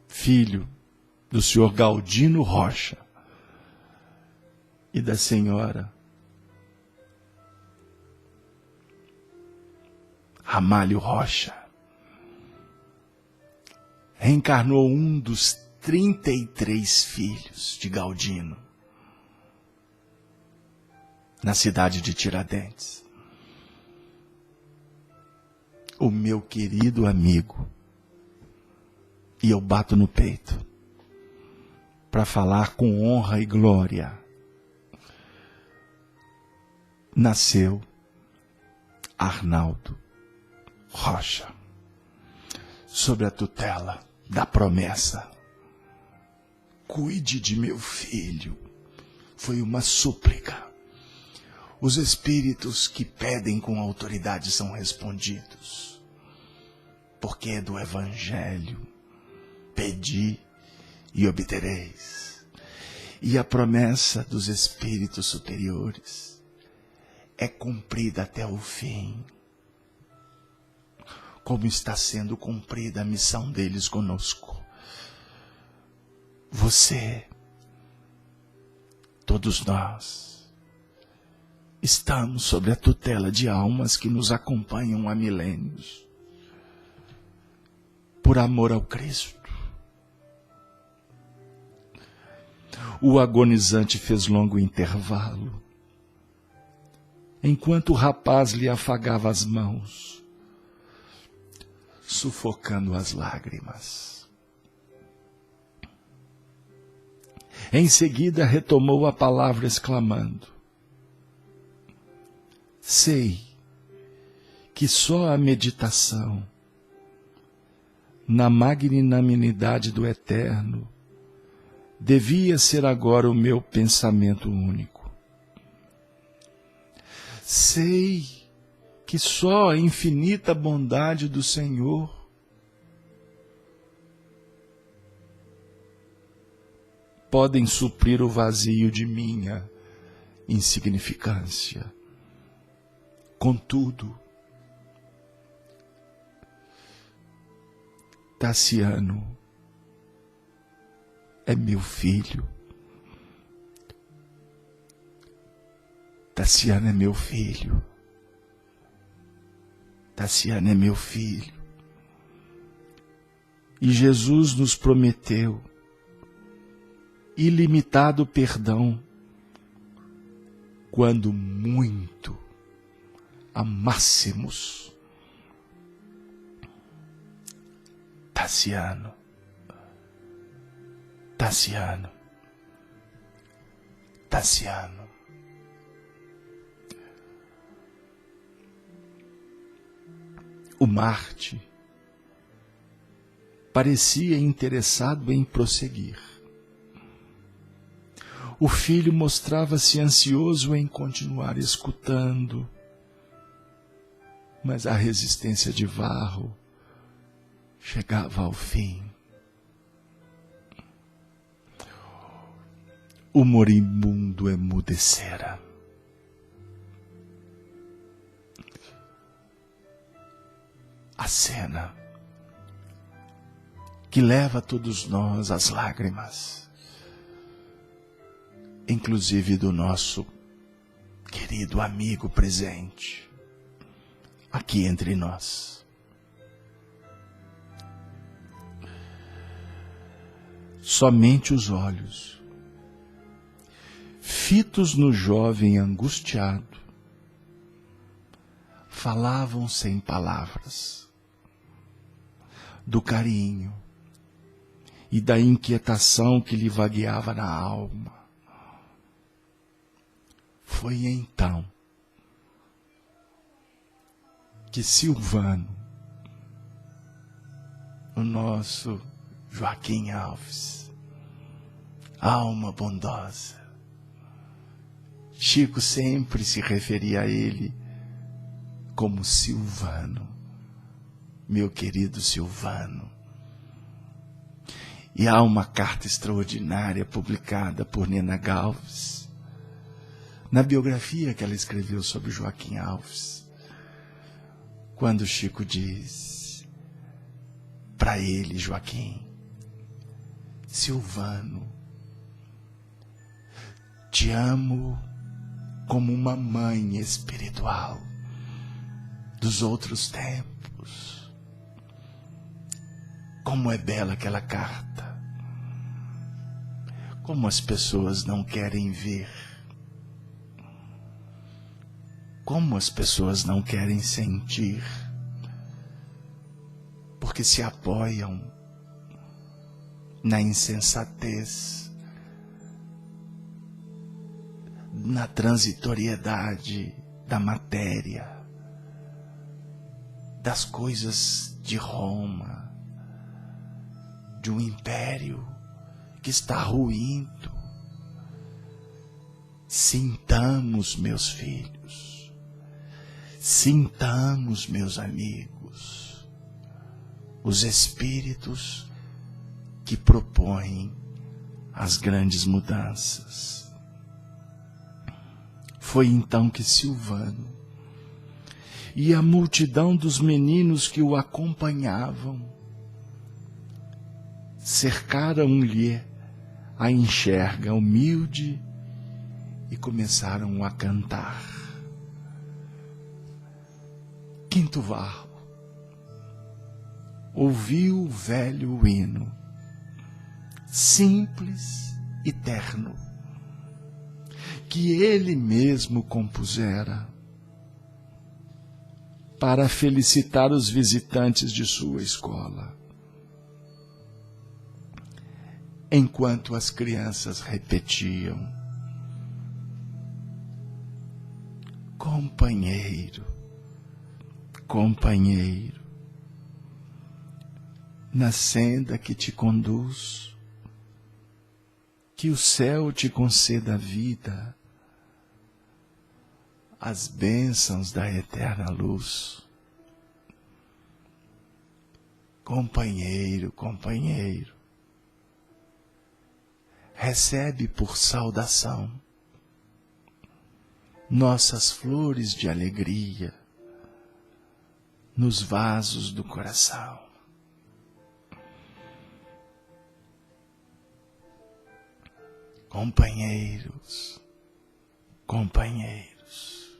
Filho do senhor Galdino Rocha e da senhora Ramalho Rocha, reencarnou um dos 33 filhos de Galdino, na cidade de Tiradentes. O meu querido amigo, e eu bato no peito, para falar com honra e glória, nasceu Arnaldo Rocha, sob a tutela da promessa. Cuide de meu filho. Foi uma súplica. Os espíritos que pedem com autoridade são respondidos. Porque é do Evangelho. Pedi e obtereis. E a promessa dos espíritos superiores é cumprida até o fim. Como está sendo cumprida a missão deles conosco. Você, todos nós, estamos sob a tutela de almas que nos acompanham há milênios, por amor ao Cristo. O agonizante fez longo intervalo, enquanto o rapaz lhe afagava as mãos, sufocando as lágrimas. Em seguida retomou a palavra exclamando: sei que só a meditação na magnanimidade do Eterno devia ser agora o meu pensamento único. Sei que só a infinita bondade do Senhor podem suprir o vazio de minha insignificância. Contudo, Tassiano é meu filho. Tassiano é meu filho. Tassiano é meu filho. E Jesus nos prometeu ilimitado perdão quando muito amássemos Tassiano. Tassiano. Tassiano. O Marte parecia interessado em prosseguir. O filho mostrava-se ansioso em continuar escutando, mas a resistência de Varro chegava ao fim. O moribundo emudecera. A cena que leva todos nós às lágrimas, inclusive do nosso querido amigo presente, aqui entre nós. Somente os olhos, fitos no jovem angustiado, falavam sem palavras, do carinho e da inquietação que lhe vagueava na alma. Foi então que Silvano, o nosso Joaquim Alves, alma bondosa, Chico sempre se referia a ele como Silvano, meu querido Silvano. E há uma carta extraordinária publicada por Nena Galves, na biografia que ela escreveu sobre Joaquim Alves, quando Chico diz para ele, Joaquim: Silvano, te amo como uma mãe espiritual dos outros tempos. Como é bela aquela carta. Como as pessoas não querem ver. Como as pessoas não querem sentir. Porque se apoiam na insensatez, na transitoriedade da matéria, das coisas de Roma, de um império que está ruindo. Sintamos, meus filhos, sintamos, meus amigos, os espíritos que propõem as grandes mudanças. Foi então que Silvano e a multidão dos meninos que o acompanhavam cercaram-lhe a enxerga humilde e começaram a cantar. Quinto Varro ouviu o velho hino, simples e terno, que ele mesmo compusera para felicitar os visitantes de sua escola. Enquanto as crianças repetiam: companheiro, companheiro, na senda que te conduz, que o céu te conceda a vida, as bênçãos da eterna luz. Companheiro, companheiro, recebe por saudação nossas flores de alegria nos vasos do coração. Companheiros, companheiros,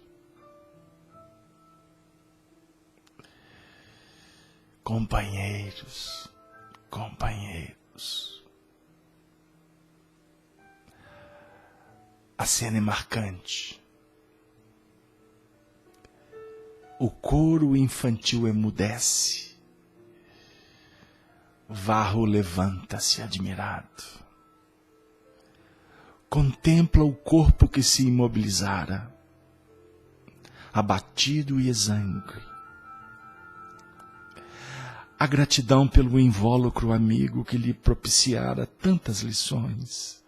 companheiros, companheiros. A cena é marcante. O coro infantil emudece. Varro levanta-se admirado. Contempla o corpo que se imobilizara, abatido e exangue, a gratidão pelo invólucro amigo que lhe propiciara tantas lições.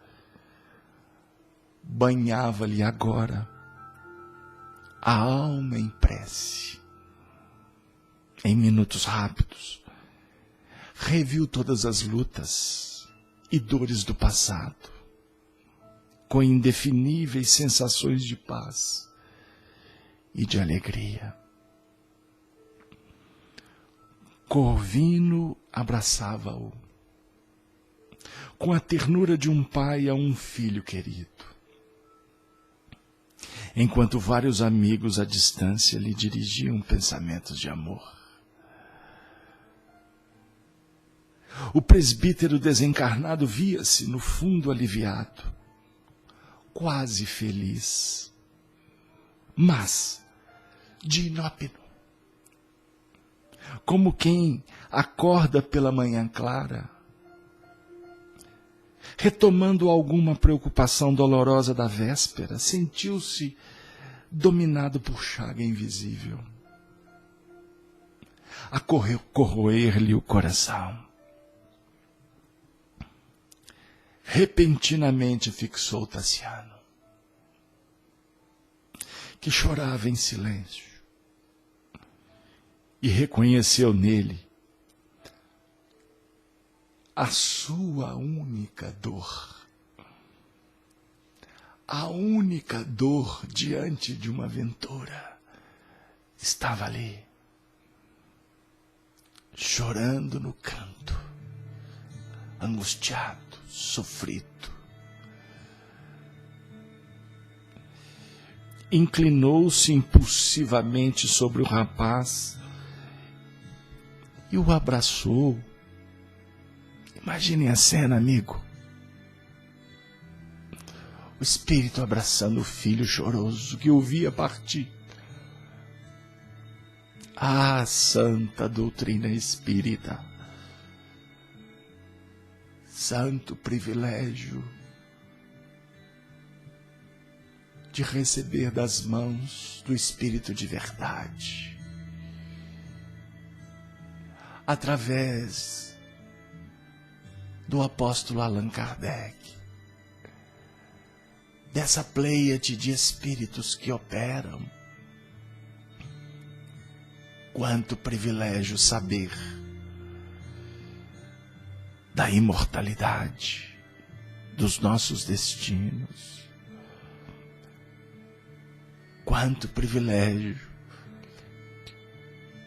Banhava-lhe agora a alma em prece. Em minutos rápidos, reviu todas as lutas e dores do passado, com indefiníveis sensações de paz e de alegria. Corvino abraçava-o, com a ternura de um pai a um filho querido, enquanto vários amigos à distância lhe dirigiam pensamentos de amor. O presbítero desencarnado via-se, no fundo, aliviado, quase feliz, mas de inópino, como quem acorda pela manhã clara, retomando alguma preocupação dolorosa da véspera, sentiu-se dominado por chaga invisível, a corroer-lhe o coração. Repentinamente fixou Tassiano, que chorava em silêncio, e reconheceu nele a sua única dor. A única dor diante de uma aventura estava ali, chorando no canto, angustiado, sofrido. Inclinou-se impulsivamente sobre o rapaz e o abraçou. Imaginem a cena, amigo. O espírito abraçando o filho choroso que o via partir. Ah, santa doutrina espírita! Santo privilégio de receber das mãos do Espírito de verdade, através do apóstolo Allan Kardec, dessa pleiade de espíritos que operam. Quanto privilégio saber da imortalidade dos nossos destinos. Quanto privilégio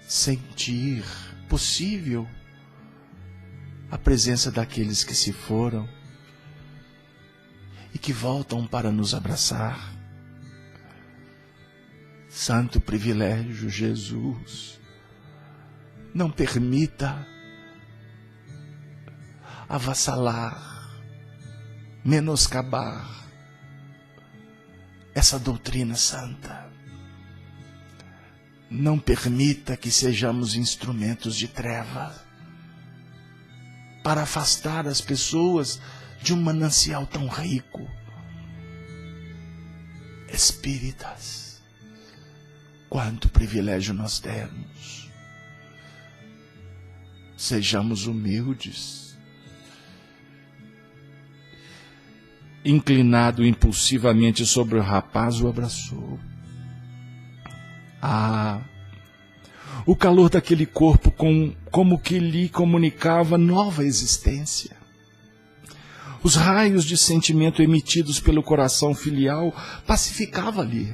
sentir possível a presença daqueles que se foram e que voltam para nos abraçar. Santo privilégio, Jesus, não permita avassalar, menoscabar essa doutrina santa. Não permita que sejamos instrumentos de treva para afastar as pessoas de um manancial tão rico. Espíritas, quanto privilégio nós temos. Sejamos humildes. Inclinado impulsivamente sobre o rapaz, o abraçou. Ah, o calor daquele corpo como que lhe comunicava nova existência. Os raios de sentimento emitidos pelo coração filial pacificavam-lhe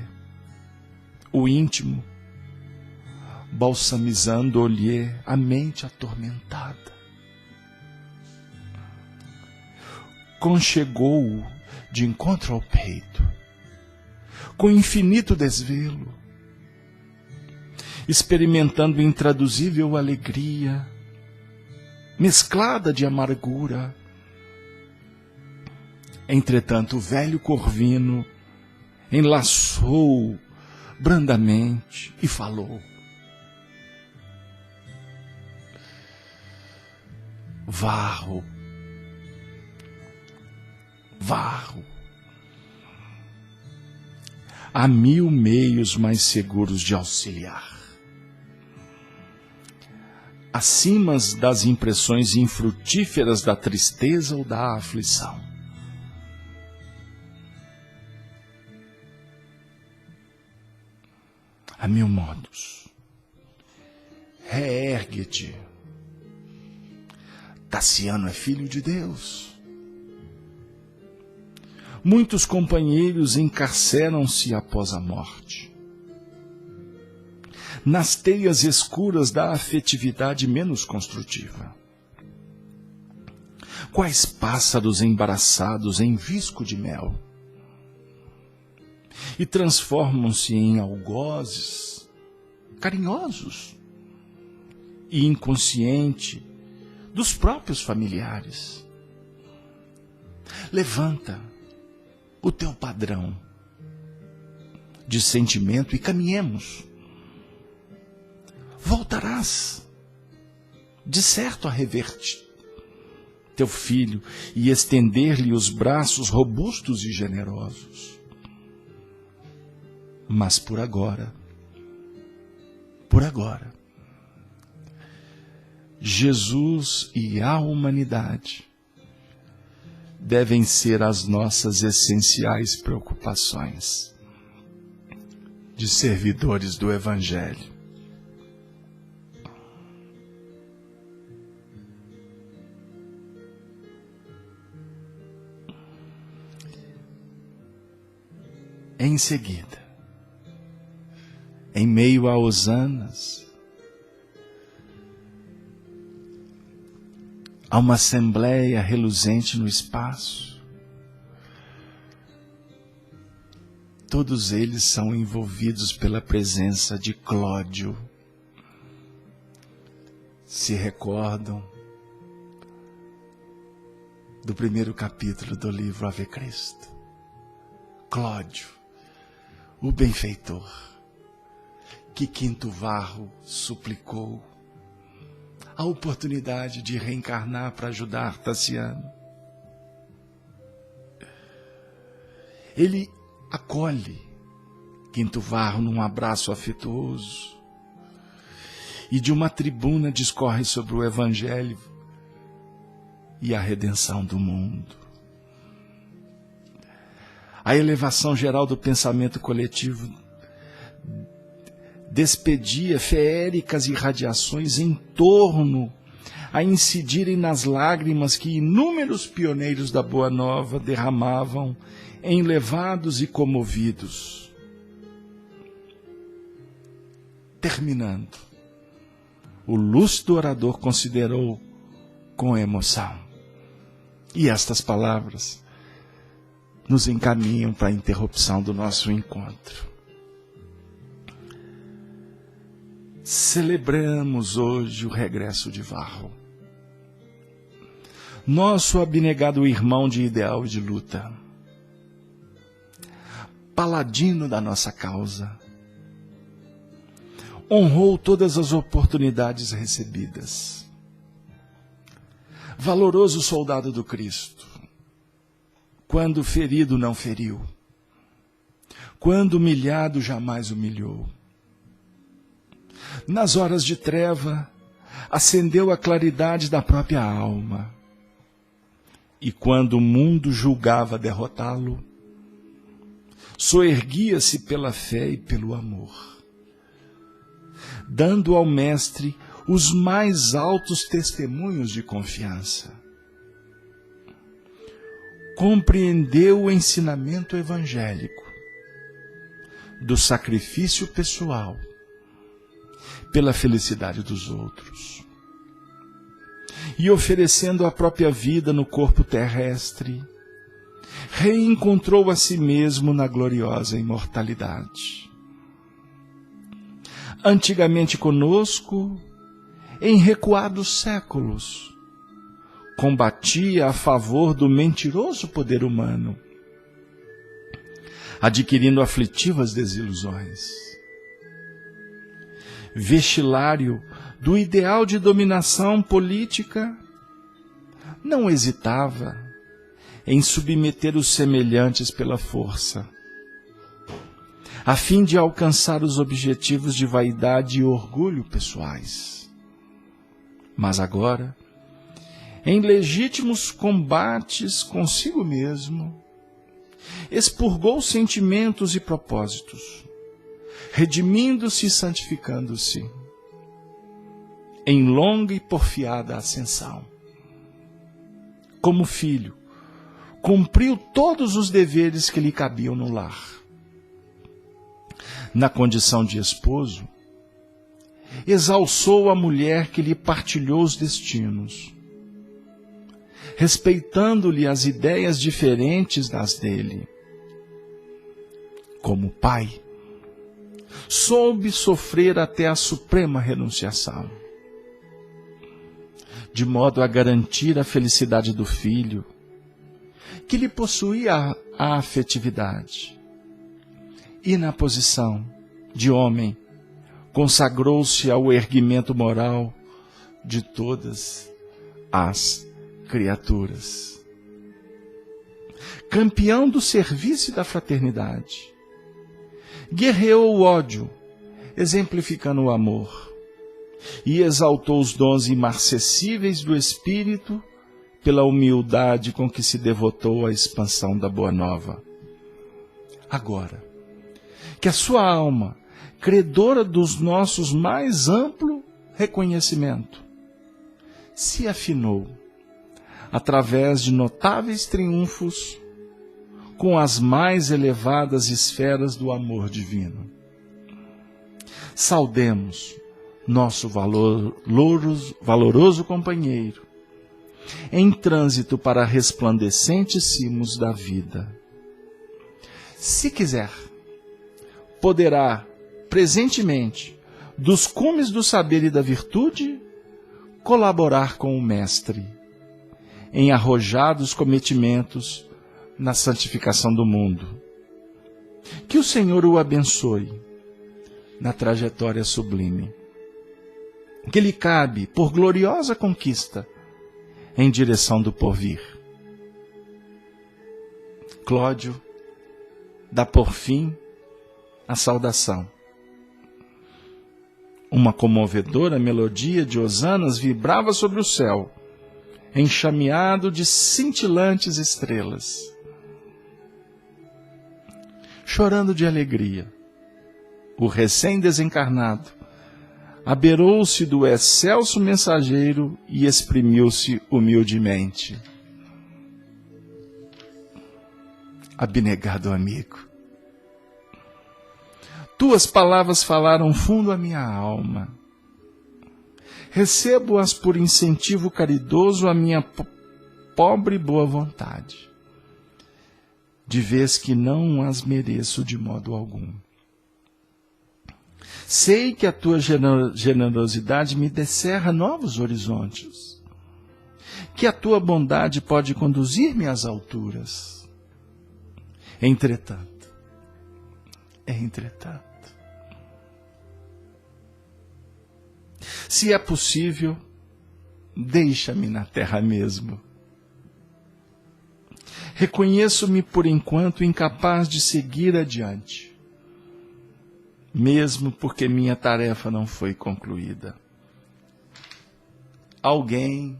o íntimo, balsamizando-lhe a mente atormentada. Conchegou-o de encontro ao peito, com infinito desvelo, experimentando intraduzível alegria, mesclada de amargura. Entretanto, o velho Corvino enlaçou brandamente e falou: Varro, há 1000 meios mais seguros de auxiliar. acima das impressões infrutíferas da tristeza ou da aflição. A mil modos, reergue-te. Tassiano é filho de Deus. Muitos companheiros encarceram-se após a morte, nas teias escuras da afetividade menos construtiva. Quais pássaros embaraçados em visco de mel e transformam-se em algozes carinhosos e inconsciente dos próprios familiares. Levanta o teu padrão de sentimento e caminhemos. Voltarás, de certo, a rever-te, teu filho, e estender-lhe os braços robustos e generosos. Mas por agora, Jesus e a humanidade devem ser as nossas essenciais preocupações de servidores do Evangelho. Em seguida, em meio a hosanas, há uma assembleia reluzente no espaço. Todos eles são envolvidos pela presença de Cláudio. Se recordam do primeiro capítulo do livro Ave Cristo. Cláudio, o benfeitor, que Quinto Varro suplicou a oportunidade de reencarnar para ajudar Tassiano. Ele acolhe Quinto Varro num abraço afetuoso e de uma tribuna discorre sobre o Evangelho e a redenção do mundo. A elevação geral do pensamento coletivo despedia feéricas irradiações em torno, a incidirem nas lágrimas que inúmeros pioneiros da Boa Nova derramavam, enlevados e comovidos. Terminando, o lúcido orador considerou com emoção. E estas palavras nos encaminham para a interrupção do nosso encontro. Celebramos hoje o regresso de Varro, nosso abnegado irmão de ideal e de luta, paladino da nossa causa. Honrou todas as oportunidades recebidas. Valoroso soldado do Cristo, quando ferido não feriu, quando humilhado jamais humilhou. Nas horas de treva, acendeu a claridade da própria alma. E quando o mundo julgava derrotá-lo, soerguia-se pela fé e pelo amor, dando ao Mestre os mais altos testemunhos de confiança. Compreendeu o ensinamento evangélico do sacrifício pessoal pela felicidade dos outros, e oferecendo a própria vida no corpo terrestre, reencontrou a si mesmo na gloriosa imortalidade. Antigamente conosco, em recuados séculos, combatia a favor do mentiroso poder humano, adquirindo aflitivas desilusões. Vestilário do ideal de dominação política, não hesitava em submeter os semelhantes pela força, a fim de alcançar os objetivos de vaidade e orgulho pessoais. Mas agora, em legítimos combates consigo mesmo, expurgou sentimentos e propósitos, redimindo-se e santificando-se, em longa e porfiada ascensão. Como filho, cumpriu todos os deveres que lhe cabiam no lar. Na condição de esposo, exalçou a mulher que lhe partilhou os destinos, respeitando-lhe as ideias diferentes das dele. Como pai, soube sofrer até a suprema renunciação, de modo a garantir a felicidade do filho, que lhe possuía a afetividade. E na posição de homem, consagrou-se ao erguimento moral de todas as criaturas. Campeão do serviço e da fraternidade, guerreou o ódio, exemplificando o amor, e exaltou os dons imarcessíveis do espírito pela humildade com que se devotou à expansão da Boa Nova. Agora, que a sua alma, credora dos nossos mais amplo reconhecimento, se afinou, através de notáveis triunfos, com as mais elevadas esferas do amor divino. Saudemos nosso valoroso companheiro, em trânsito para resplandecentes cimos da vida. Se quiser, poderá, presentemente, dos cumes do saber e da virtude, colaborar com o Mestre em arrojados cometimentos na santificação do mundo. Que o Senhor o abençoe na trajetória sublime que lhe cabe por gloriosa conquista em direção do porvir. Cláudio dá por fim a saudação. Uma comovedora melodia de hosanas vibrava sobre o céu, enxameado de cintilantes estrelas. Chorando de alegria, o recém-desencarnado abeirou-se do excelso mensageiro e exprimiu-se humildemente. Abnegado amigo, tuas palavras falaram fundo à minha alma. Recebo-as por incentivo caridoso à minha pobre boa vontade, de vez que não as mereço de modo algum. Sei que a tua generosidade me descerra novos horizontes, que a tua bondade pode conduzir-me às alturas. Entretanto, se é possível, deixa-me na terra mesmo. Reconheço-me por enquanto incapaz de seguir adiante, mesmo porque minha tarefa não foi concluída. Alguém,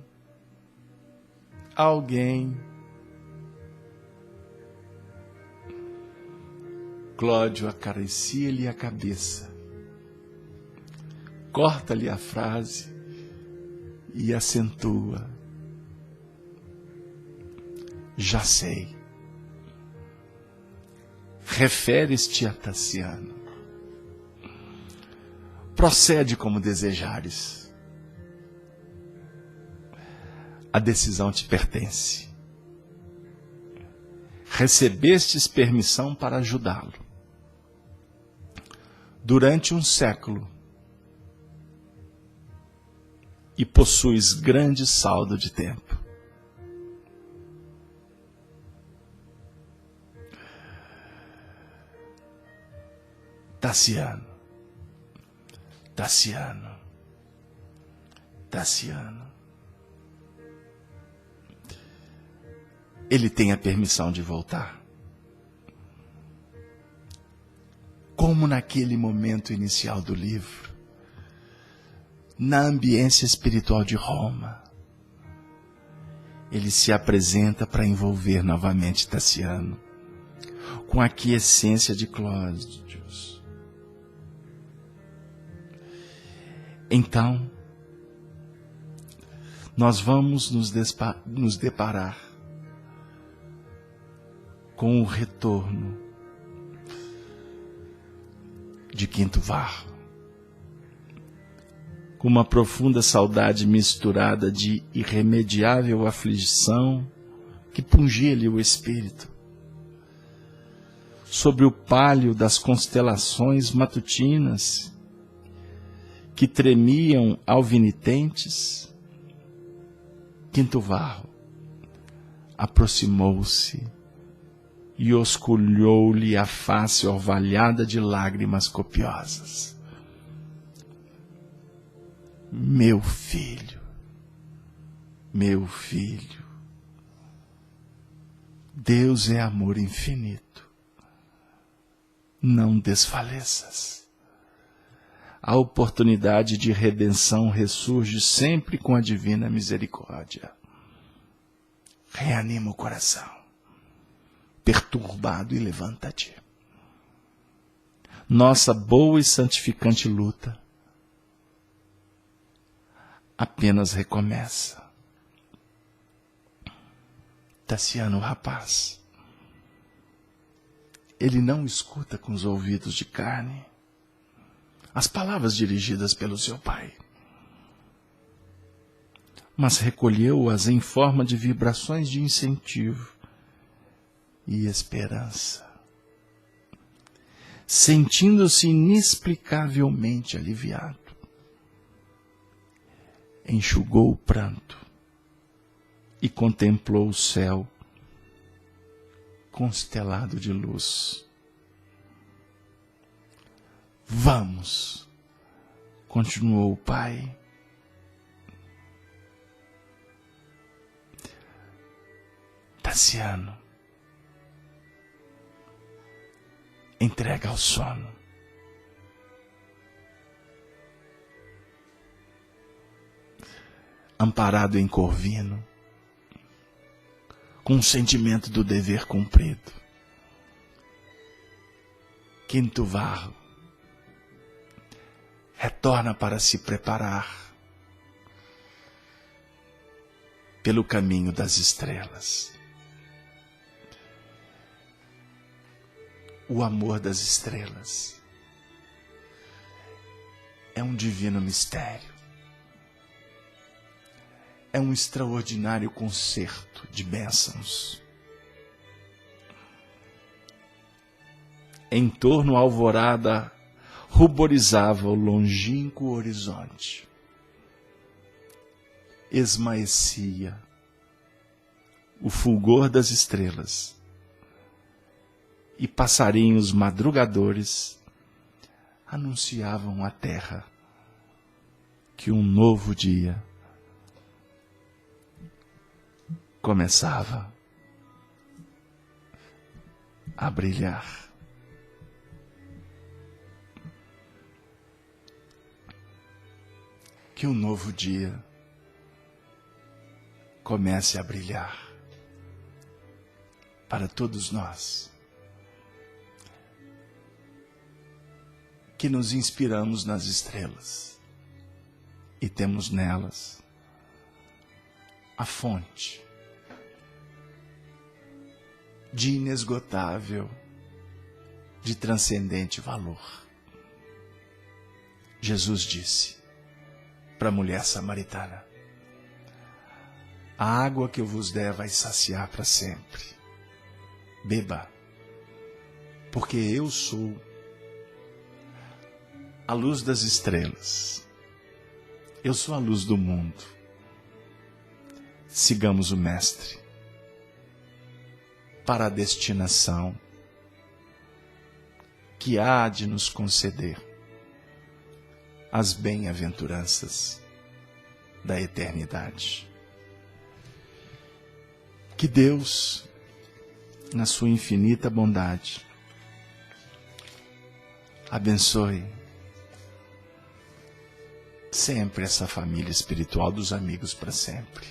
Cláudio acaricia-lhe a cabeça, corta-lhe a frase e acentua. Já sei. Referes-te a Tassiano. Procede como desejares. A decisão te pertence. Recebestes permissão para ajudá-lo. Durante um século. E possuis grande saldo de tempo. Tassiano. Ele tem a permissão de voltar. Como naquele momento inicial do livro, na ambiência espiritual de Roma, ele se apresenta para envolver novamente Tassiano com a quiescência de Cláudios. Então, nós vamos nos deparar com o retorno de Quinto Varro, com uma profunda saudade misturada de irremediável aflição que pungia-lhe o espírito. Sobre o pálio das constelações matutinas que tremiam alvinitentes, Quinto Varro aproximou-se e osculhou-lhe a face orvalhada de lágrimas copiosas. Meu filho, Deus é amor infinito. Não desfaleças. A oportunidade de redenção ressurge sempre com a divina misericórdia. Reanima o coração, perturbado, e levanta-te. Nossa boa e santificante luta apenas recomeça. Tassiano, rapaz, ele não escuta com os ouvidos de carne as palavras dirigidas pelo seu pai, mas recolheu-as em forma de vibrações de incentivo e esperança. Sentindo-se inexplicavelmente aliviado, enxugou o pranto e contemplou o céu constelado de luz. Vamos, continuou o pai. Tassiano, entrega ao sono. Amparado em Corvino, com o sentimento do dever cumprido, Quinto Varro retorna para se preparar pelo caminho das estrelas. O amor das estrelas é um divino mistério. É um extraordinário concerto de bênçãos. Em torno à alvorada ruborizava o longínquo horizonte. Esmaecia o fulgor das estrelas, e passarinhos madrugadores anunciavam à terra que um novo dia começava a brilhar. Que um novo dia comece a brilhar para todos nós, que nos inspiramos nas estrelas e temos nelas a fonte de inesgotável, de transcendente valor. Jesus disse para a mulher samaritana: a água que eu vos der vai saciar para sempre. Beba, porque eu sou a luz das estrelas. Eu sou a luz do mundo. Sigamos o Mestre para a destinação que há de nos conceder as bem-aventuranças da eternidade. Que Deus, na sua infinita bondade, abençoe sempre essa família espiritual dos amigos para sempre.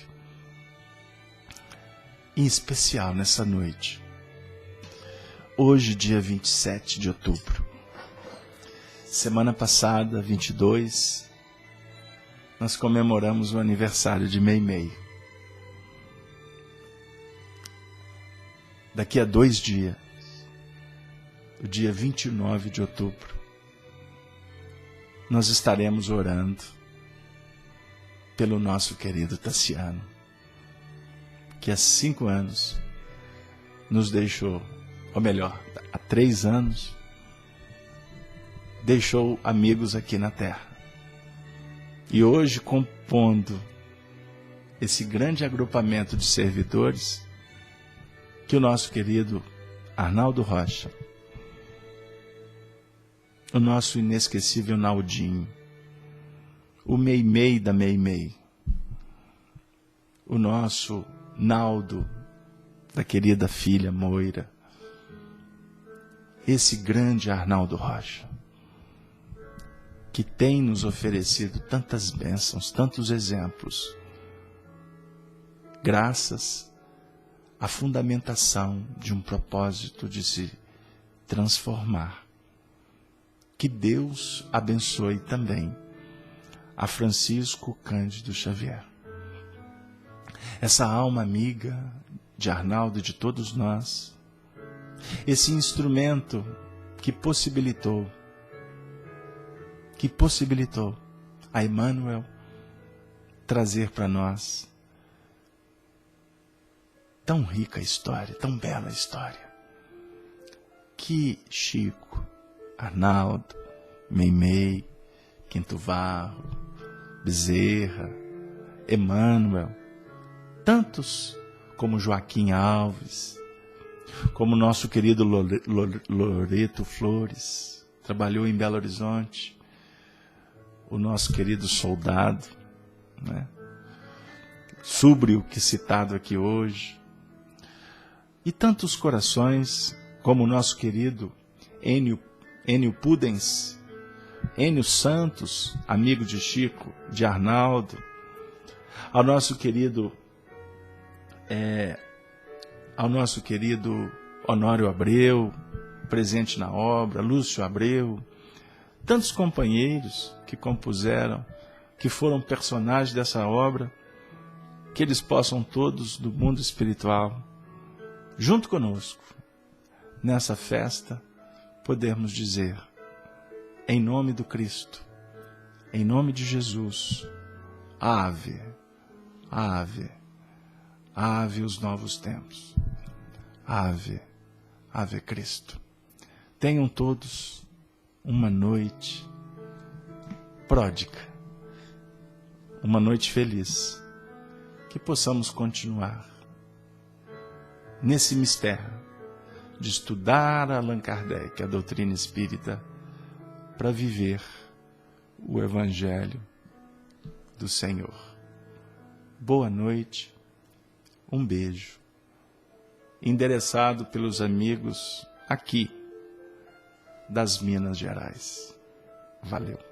Em especial nessa noite, hoje, dia 27 de outubro. Semana passada, 22, nós comemoramos o aniversário de Meimei. Daqui a 2 dias, o dia 29 de outubro, nós estaremos orando pelo nosso querido Tassiano, que há 5 anos nos deixou, ou melhor, há 3 anos, deixou amigos aqui na terra. E hoje, compondo esse grande agrupamento de servidores, que o nosso querido Arnaldo Rocha, o nosso inesquecível Naldinho, o Meimei da Meimei, o nosso Naldo, da querida filha Moira, esse grande Arnaldo Rocha, que tem nos oferecido tantas bênçãos, tantos exemplos, graças à fundamentação de um propósito de se transformar. Que Deus abençoe também a Francisco Cândido Xavier, essa alma amiga de Arnaldo e de todos nós, esse instrumento que possibilitou a Emmanuel trazer para nós tão rica história, tão bela história, que Chico, Arnaldo, Meimei, Quinto Varro, Bezerra, Emmanuel, tantos como Joaquim Alves, como nosso querido Loreto Flores, trabalhou em Belo Horizonte, o nosso querido soldado, né? Súbrio, que citado aqui hoje, e tantos corações, como o nosso querido Enio Pudens, Enio Santos, amigo de Chico, de Arnaldo, ao nosso querido Honório Abreu, presente na obra, Lúcio Abreu, tantos companheiros que compuseram, que foram personagens dessa obra, que eles possam todos do mundo espiritual, junto conosco, nessa festa, podermos dizer, em nome do Cristo, em nome de Jesus, ave, ave, ave os novos tempos, ave, ave Cristo. Tenham todos uma noite pródiga, uma noite feliz, que possamos continuar nesse mistério de estudar Allan Kardec, a doutrina espírita, para viver o Evangelho do Senhor. Boa noite, um beijo, endereçado pelos amigos aqui das Minas Gerais. Valeu.